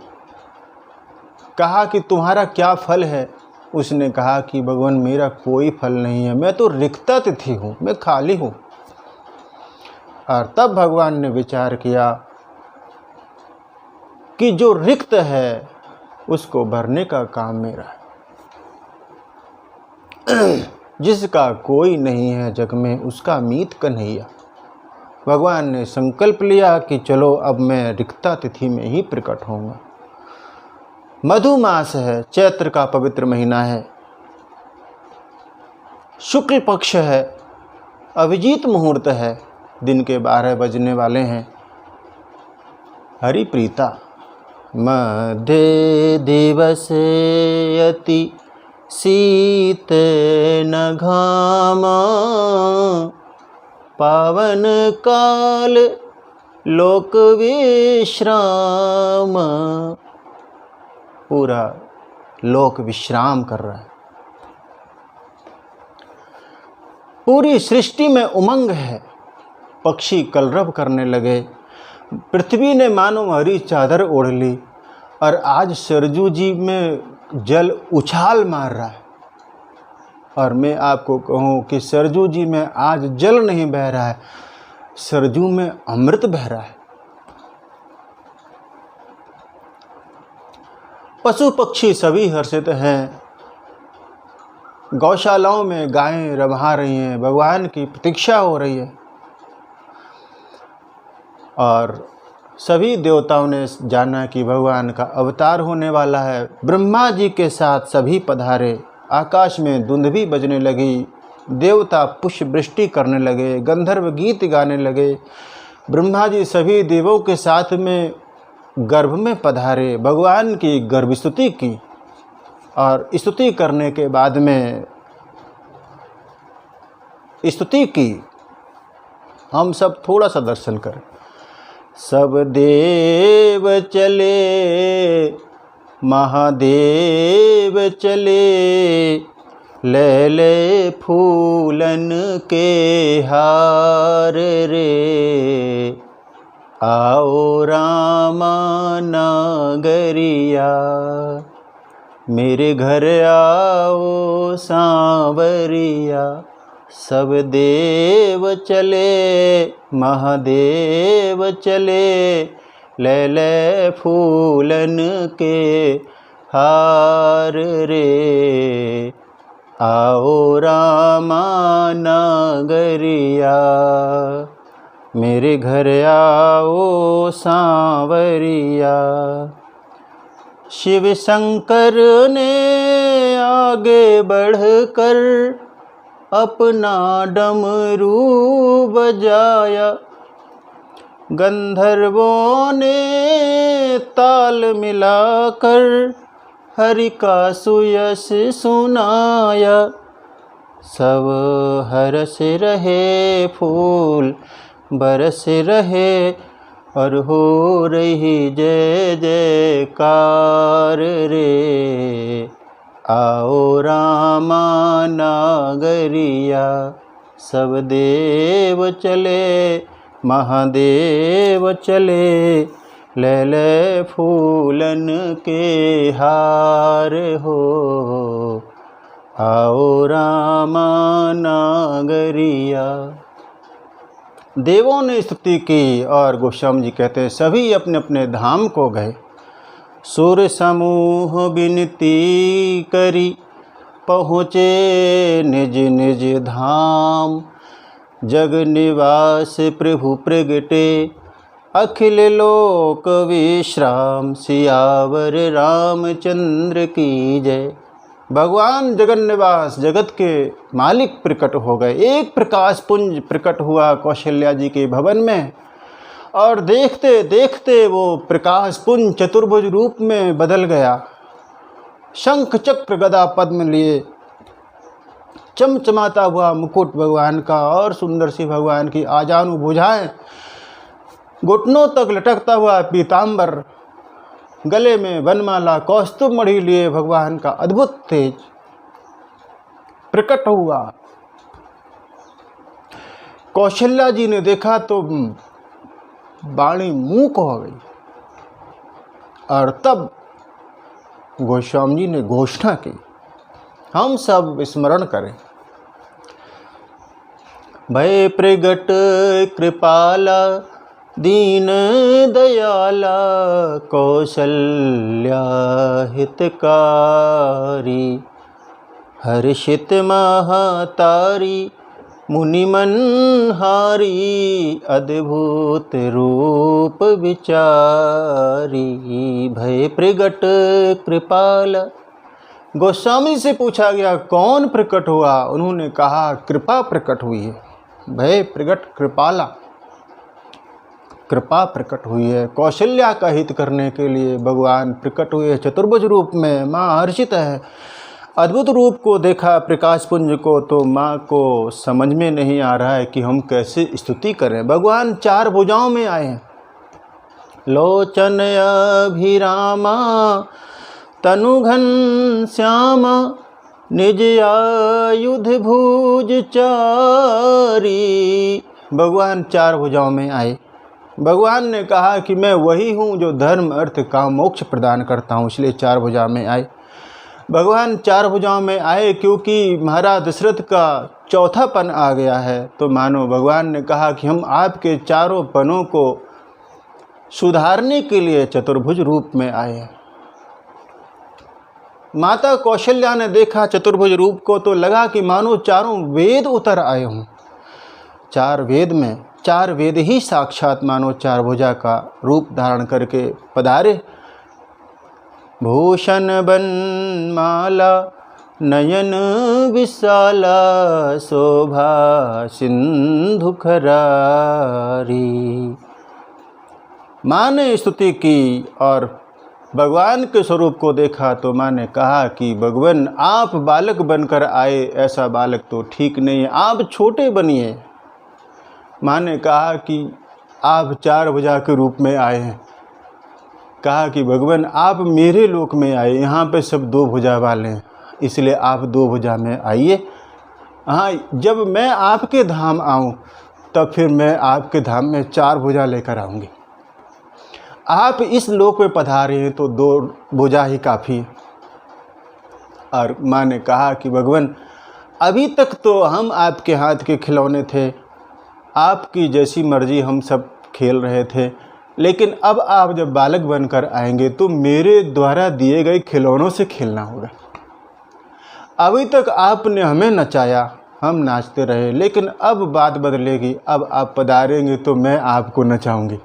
कहा कि तुम्हारा क्या फल है। उसने कहा कि भगवान मेरा कोई फल नहीं है, मैं तो रिक्ता तिथि हूँ, मैं खाली हूँ। और तब भगवान ने विचार किया कि जो रिक्त है उसको भरने का काम मेरा है। जिसका कोई नहीं है जग में उसका मीत कन्हैया। भगवान ने संकल्प लिया कि चलो अब मैं रिक्ता तिथि में ही प्रकट होऊंगा। मधुमास है, चैत्र का पवित्र महीना है, शुक्ल पक्ष है, अभिजीत मुहूर्त है, दिन के 12 बजने वाले हैं। हरिप्रीता। मध्य दिवस अति शीत न घामा, पावन काल लोक विश्राम। पूरा लोक विश्राम कर रहा है, पूरी सृष्टि में उमंग है। पक्षी कलरव करने लगे, पृथ्वी ने मानो हरी चादर ओढ़ ली। और आज सरजू जी में जल उछाल मार रहा है। और मैं आपको कहूँ कि सरजू जी में आज जल नहीं बह रहा है, सरजू में अमृत बह रहा है। पशु पक्षी सभी हर्षित हैं। गौशालाओं में गायें रम्हा रही हैं, भगवान की प्रतीक्षा हो रही है। और सभी देवताओं ने जाना कि भगवान का अवतार होने वाला है। ब्रह्मा जी के साथ सभी पधारे। आकाश में धुंधभी बजने लगी, देवता पुष्प वृष्टि करने लगे, गंधर्व गीत गाने लगे। ब्रह्मा जी सभी देवों के साथ में गर्भ में पधारे, भगवान की गर्भ स्तुति की। और स्तुति करने के बाद में स्तुति की, हम सब थोड़ा सा दर्शन करें। सब देव चले, महादेव चले, ले ले फूलन के हार रे, आओ रामा नागरिया, मेरे घर आओ सांवरिया। सब देव चले, महादेव चले, ले ले फूलन के हार रे, आओ रामा नगरिया, मेरे घर आओ सांवरिया। शिव शंकर ने आगे बढ़कर अपना डमरू बजाया, गंधर्वों ने ताल मिलाकर हरि का सुयश सुनाया। सब हरस रहे, फूल बरस रहे, और हो रही जय जयकार रे। आओ रामा नगरिया, सब देव चले महादेव चले, ले ले फूलन के हार हो। आओ रामा नगरिया। देवों ने स्तुति की और गोस्वामी जी कहते हैं सभी अपने अपने धाम को गए। सुर समूह विनती करी, पहुँचे निज निज धाम। जग निवास प्रभु प्रगटे, अखिल लोक विश्राम। सियावर रामचंद्र की जय। भगवान जगन निवास जगत के मालिक प्रकट हो गए। एक प्रकाश पुंज प्रकट हुआ कौशल्या जी के भवन में, और देखते देखते वो प्रकाश पुंज चतुर्भुज रूप में बदल गया। शंख चक्र गदा पद्म लिए चमचमाता हुआ मुकुट भगवान का, और सुंदर सी भगवान की आजानु भुजाएं, घुटनों तक लटकता हुआ पीताम्बर, गले में वनमाला, कौस्तुभ मणि लिए भगवान का अद्भुत तेज प्रकट हुआ। कौशल्या जी ने देखा तो वाणी मूक हो गई, और तब गोस्वामी जी ने घोषणा की, हम सब स्मरण करें। भय प्रगट कृपाला, दीन दयाला, कौशल्या हितकारी। हर्षित महतारी, मुनिमन हारी। अद्भुत रूप विचारी। भय प्रगट कृपाला। गोस्वामी से पूछा गया कौन प्रकट हुआ? उन्होंने कहा कृपा प्रकट हुई है। भय प्रगट कृपाला, कृपा प्रकट हुई है। कौशल्या का हित करने के लिए भगवान प्रकट हुए चतुर्भुज रूप में। माँ हर्षित है। अद्भुत रूप को देखा प्रकाश पुंज को, तो माँ को समझ में नहीं आ रहा है कि हम कैसे स्तुति करें। भगवान चार भुजाओं में आए हैं। लोचन अभिरामा, तनुघन श्यामा, निज आयुध भुज चारी। भगवान चार भुजाओं में आए। भगवान ने कहा कि मैं वही हूँ जो धर्म अर्थ काम मोक्ष प्रदान करता हूँ, इसलिए चार भुजा में आए। भगवान चार भुजाओं में आए क्योंकि महाराज दशरथ का चौथा पन आ गया है। तो मानो भगवान ने कहा कि हम आपके चारों पनों को सुधारने के लिए चतुर्भुज रूप में आए हैं। माता कौशल्या ने देखा चतुर्भुज रूप को, तो लगा कि मानो चारों वेद उतर आए हों। चार वेद में चार वेद ही साक्षात मानो चार भुजा का रूप धारण करके पधारे। भूषण बन माला, नयन विशाला, शोभा सिंधु खरारी। माँ ने स्तुति की और भगवान के स्वरूप को देखा, तो माँ ने कहा कि भगवान आप बालक बनकर आए, ऐसा बालक तो ठीक नहीं है, आप छोटे बनिए। माँ ने कहा कि आप चार भुजा के रूप में आए हैं। कहा कि भगवान आप मेरे लोक में आए, यहाँ पे सब दो भुजा वाले हैं, इसलिए आप दो भुजा में आइए। हाँ, जब मैं आपके धाम आऊँ तब फिर मैं आपके धाम में चार भुजा लेकर आऊँगी। आप इस लोक में पधारे हैं तो दो भुजा ही काफ़ी है। और माँ ने कहा कि भगवान अभी तक तो हम आपके हाथ के खिलौने थे, आपकी जैसी मर्जी हम सब खेल रहे थे, लेकिन अब आप जब बालक बनकर आएंगे तो मेरे द्वारा दिए गए खिलौनों से खेलना होगा। अभी तक आपने हमें नचाया, हम नाचते रहे, लेकिन अब बात बदलेगी। अब आप पधारेंगे तो मैं आपको नचाऊंगी।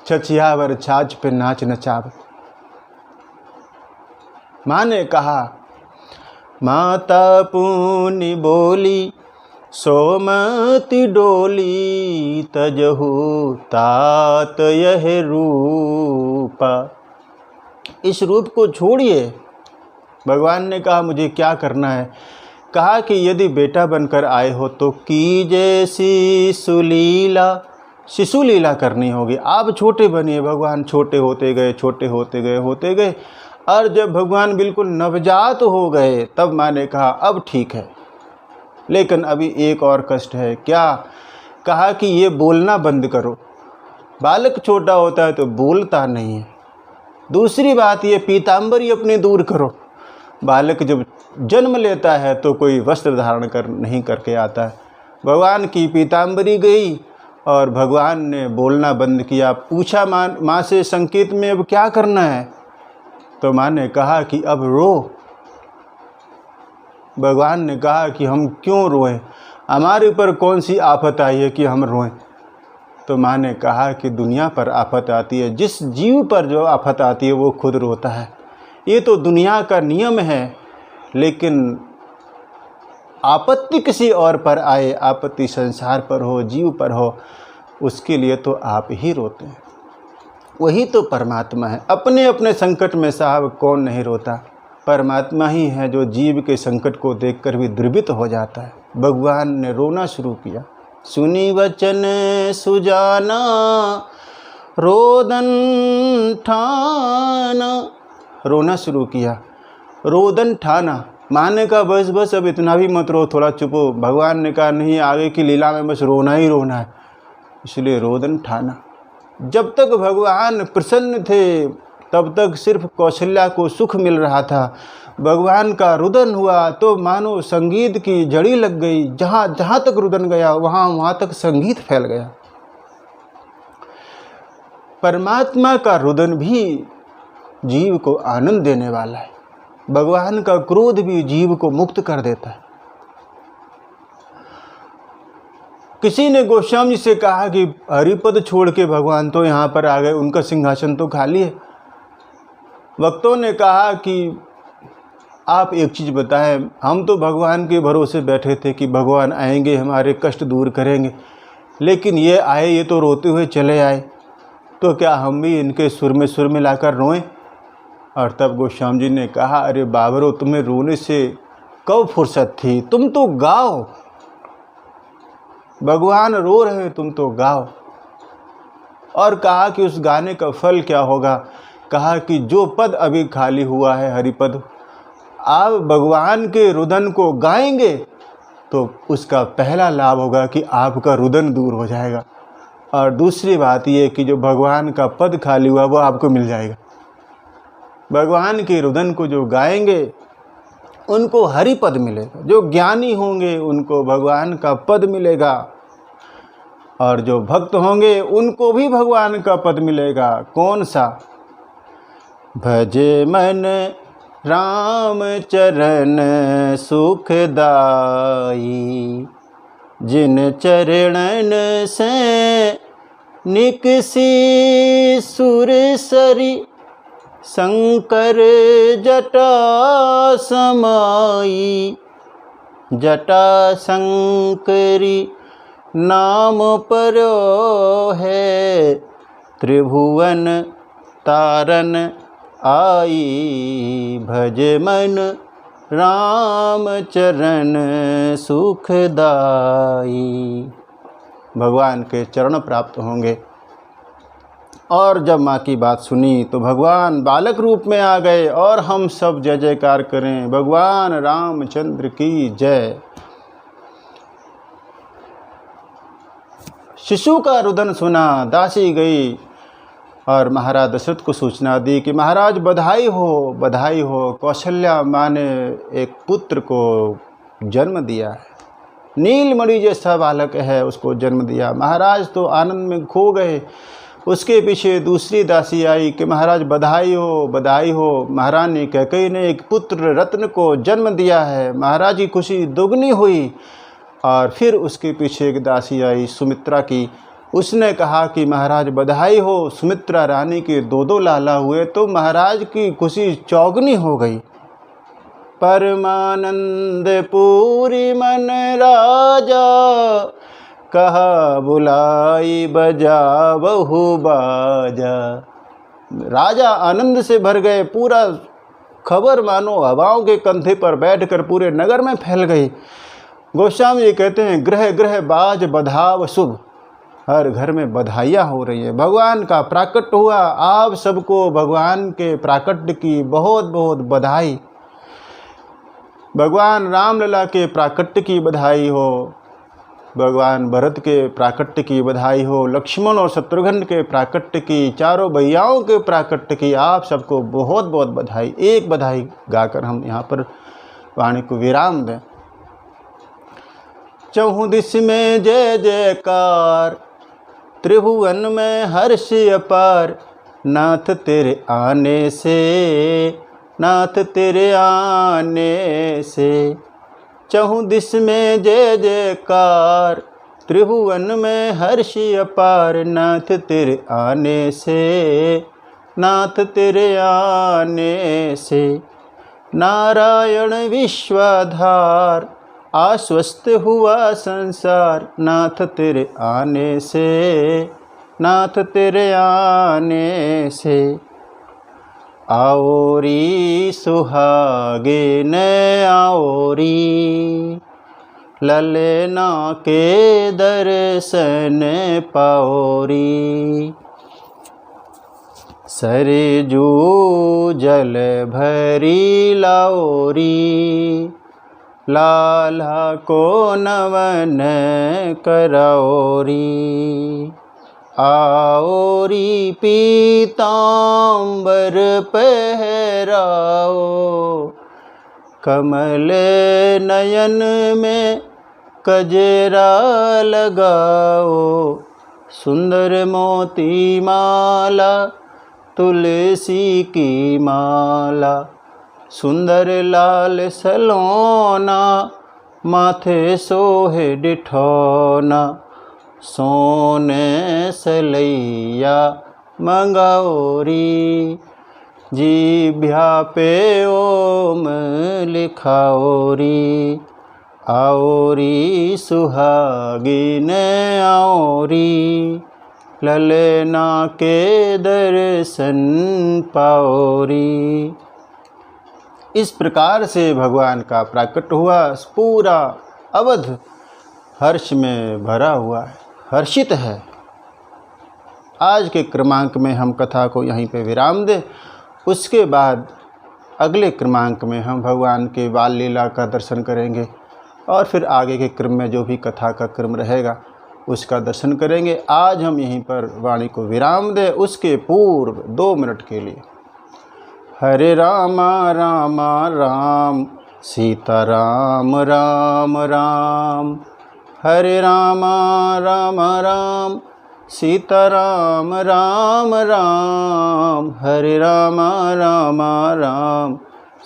छछियावर छाछ पे नाच नचाव। माँ ने कहा, माता पूनि बोली सोमति डोली, तजहु तात यह रूपा। इस रूप को छोड़िए। भगवान ने कहा, मुझे क्या करना है? कहा कि यदि बेटा बनकर आए हो तो कीजे शिशु लीला, शिशु लीला करनी होगी। आप छोटे बनिए। भगवान छोटे होते गए, छोटे होते गए और जब भगवान बिल्कुल नवजात हो गए तब माँ ने कहा, अब ठीक है, लेकिन अभी एक और कष्ट है। क्या? कहा कि ये बोलना बंद करो। बालक छोटा होता है तो बोलता नहीं है। दूसरी बात, ये पीताम्बरी अपनी दूर करो। बालक जब जन्म लेता है तो कोई वस्त्र धारण नहीं करके आता है। भगवान की पीताम्बरी गई और भगवान ने बोलना बंद किया। पूछा माँ से, संकेत में अब क्या करना है? तो माँ ने कहा कि अब रो। भगवान ने कहा कि हम क्यों रोएं? हमारे ऊपर कौन सी आफत आई है कि हम रोएं? तो माँ ने कहा कि दुनिया पर आफत आती है, जिस जीव पर जो आफत आती है वो खुद रोता है। ये तो दुनिया का नियम है, लेकिन आपत्ति किसी और पर आए, आपत्ति संसार पर हो, जीव पर हो, उसके लिए तो आप ही रोते हैं। वही तो परमात्मा है। अपने अपने संकट में साहब कौन नहीं रोता? परमात्मा ही है जो जीव के संकट को देखकर भी द्रवित हो जाता है। भगवान ने रोना शुरू किया। सुनी वचन सुजाना रोदन ठाना। रोना शुरू किया, रोदन ठाना। माँ ने कहा, बस बस अब इतना भी मत रो, थोड़ा चुप हो। भगवान ने कहा, नहीं, आगे की लीला में बस रोना ही रोना है, इसलिए रोदन ठाना। जब तक भगवान प्रसन्न थे तब तक सिर्फ कौशल्या को सुख मिल रहा था। भगवान का रुदन हुआ तो मानो संगीत की जड़ी लग गई। जहाँ जहाँ तक रुदन गया वहाँ तक संगीत फैल गया। परमात्मा का रुदन भी जीव को आनंद देने वाला है। भगवान का क्रोध भी जीव को मुक्त कर देता है। किसी ने गोस्वामी जी से कहा कि हरिपद छोड़ के भगवान तो यहाँ पर आ गए, उनका सिंहासन तो खाली है। भक्तों ने कहा कि आप एक चीज़ बताएं, हम तो भगवान के भरोसे बैठे थे कि भगवान आएंगे, हमारे कष्ट दूर करेंगे, लेकिन ये आए, ये तो रोते हुए चले आए, तो क्या हम भी इनके सुर में सुर मिलाकर रोएं? और तब गोस्वामी जी ने कहा, अरे बाबरो, तुम्हें रोने से कब फुर्सत थी? तुम तो गाओ। भगवान रो रहे, तुम तो गाओ। और कहा कि उस गाने का फल क्या होगा? कहा कि जो पद अभी खाली हुआ है, हरिपद, आप भगवान के रुदन को गाएंगे तो उसका पहला लाभ होगा कि आपका रुदन दूर हो जाएगा। और दूसरी बात यह कि जो भगवान का पद खाली हुआ वो आपको मिल जाएगा। भगवान के रुदन को जो गाएंगे उनको हरि पद मिलेगा। जो ज्ञानी होंगे उनको भगवान का पद मिलेगा, और जो भक्त होंगे उनको भी भगवान का पद मिलेगा। कौन सा? भजे मन राम चरण सुखदाई, जिन चरणन से निकसी सुर सरी, शंकर जटा समाई। जटा शंकरी नाम परो है, त्रिभुवन तारन आई। भज मन राम चरण सुखदाई। भगवान के चरण प्राप्त होंगे। और जब माँ की बात सुनी तो भगवान बालक रूप में आ गए और हम सब जय जयकार करें, भगवान रामचंद्र की जय। शिशु का रुदन सुना, दासी गई और महाराज दशरथ को सूचना दी कि महाराज बधाई हो, बधाई हो, कौशल्या माँ ने एक पुत्र को जन्म दिया है, नीलमणि जैसा बालक है, उसको जन्म दिया। महाराज तो आनंद में खो गए। उसके पीछे दूसरी दासी आई कि महाराज बधाई हो, बधाई हो, महारानी कैकेयी ने एक पुत्र रत्न को जन्म दिया है, महाराज की खुशी दोगुनी हुई। और फिर उसके पीछे एक दासी आई सुमित्रा की, उसने कहा कि महाराज बधाई हो, सुमित्रा रानी के 2-2 लाला हुए तो महाराज की खुशी चौगुनी हो गई। परमानंद पूरी मन राजा, कहा बुलाई बजा बहु बाजा। राजा आनंद से भर गए, पूरा खबर मानो हवाओं के कंधे पर बैठकर पूरे नगर में फैल गई। गोस्वामी जी कहते हैं गृह गृह बाज बधाव शुभ, हर घर में बधाइयाँ हो रही है, भगवान का प्राकट्य हुआ। आप सबको भगवान के प्राकट्य की बहुत बहुत बधाई। भगवान रामलला के प्राकट्य की बधाई हो, भगवान भरत के प्राकट्य की बधाई हो, लक्ष्मण और शत्रुघ्न के प्राकट्य की, चारों भैयाओं के प्राकट्य की, आप सबको बहुत बहुत बधाई। एक बधाई गाकर हम यहाँ पर वाणी को विराम दें। चहुँ दिश में जय जयकार, त्रिभुवन में हर्ष अपार, नाथ तेरे आने से, नाथ तेरे आने से। चहुँ दिश में जय जयकार, त्रिभुवन में हर्ष अपार, नाथ तेरे आने से, नाथ तेरे आने से। नारायण विश्वाधार, आश्वस्त हुआ संसार, नाथ तेरे आने से, नाथ तेरे आने से। आओरी सुहागिन आओरी, ललना के दर्शन पाओरी। सरजू जल भरी लाओरी, लाला को नवन कराओरी। आओरी पीतांबर पहराओ, कमल नयन में कजरा लगाओ। सुंदर मोती माला, तुलसी की माला, सुंदर लाल सलोना, माथे सोहे डिठौना। सोने सलैया मंगाओरी, जीभ्या पे ओम लिखाओरी। आओरी सुहागिन आओरी, ललना के दर्शन पाओरी। इस प्रकार से भगवान का प्राकट्य हुआ। पूरा अवध हर्ष में भरा हुआ है, हर्षित है। आज के क्रमांक में हम कथा को यहीं पे विराम दें। उसके बाद अगले क्रमांक में हम भगवान के बाल लीला का दर्शन करेंगे और फिर आगे के क्रम में जो भी कथा का क्रम रहेगा उसका दर्शन करेंगे। आज हम यहीं पर वाणी को विराम दें। उसके पूर्व 2 मिनट के लिए हरे रामा रामा राम, सीता राम राम राम। हरे रामा राम राम, सीता राम राम राम। हरे रामा राम राम,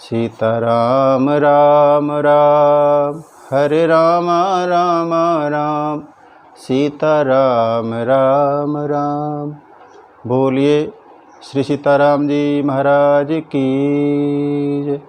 सीता राम राम राम। हरे रामा राम राम, सीता राम राम राम। बोलिए श्री सीताराम जी महाराज की जय।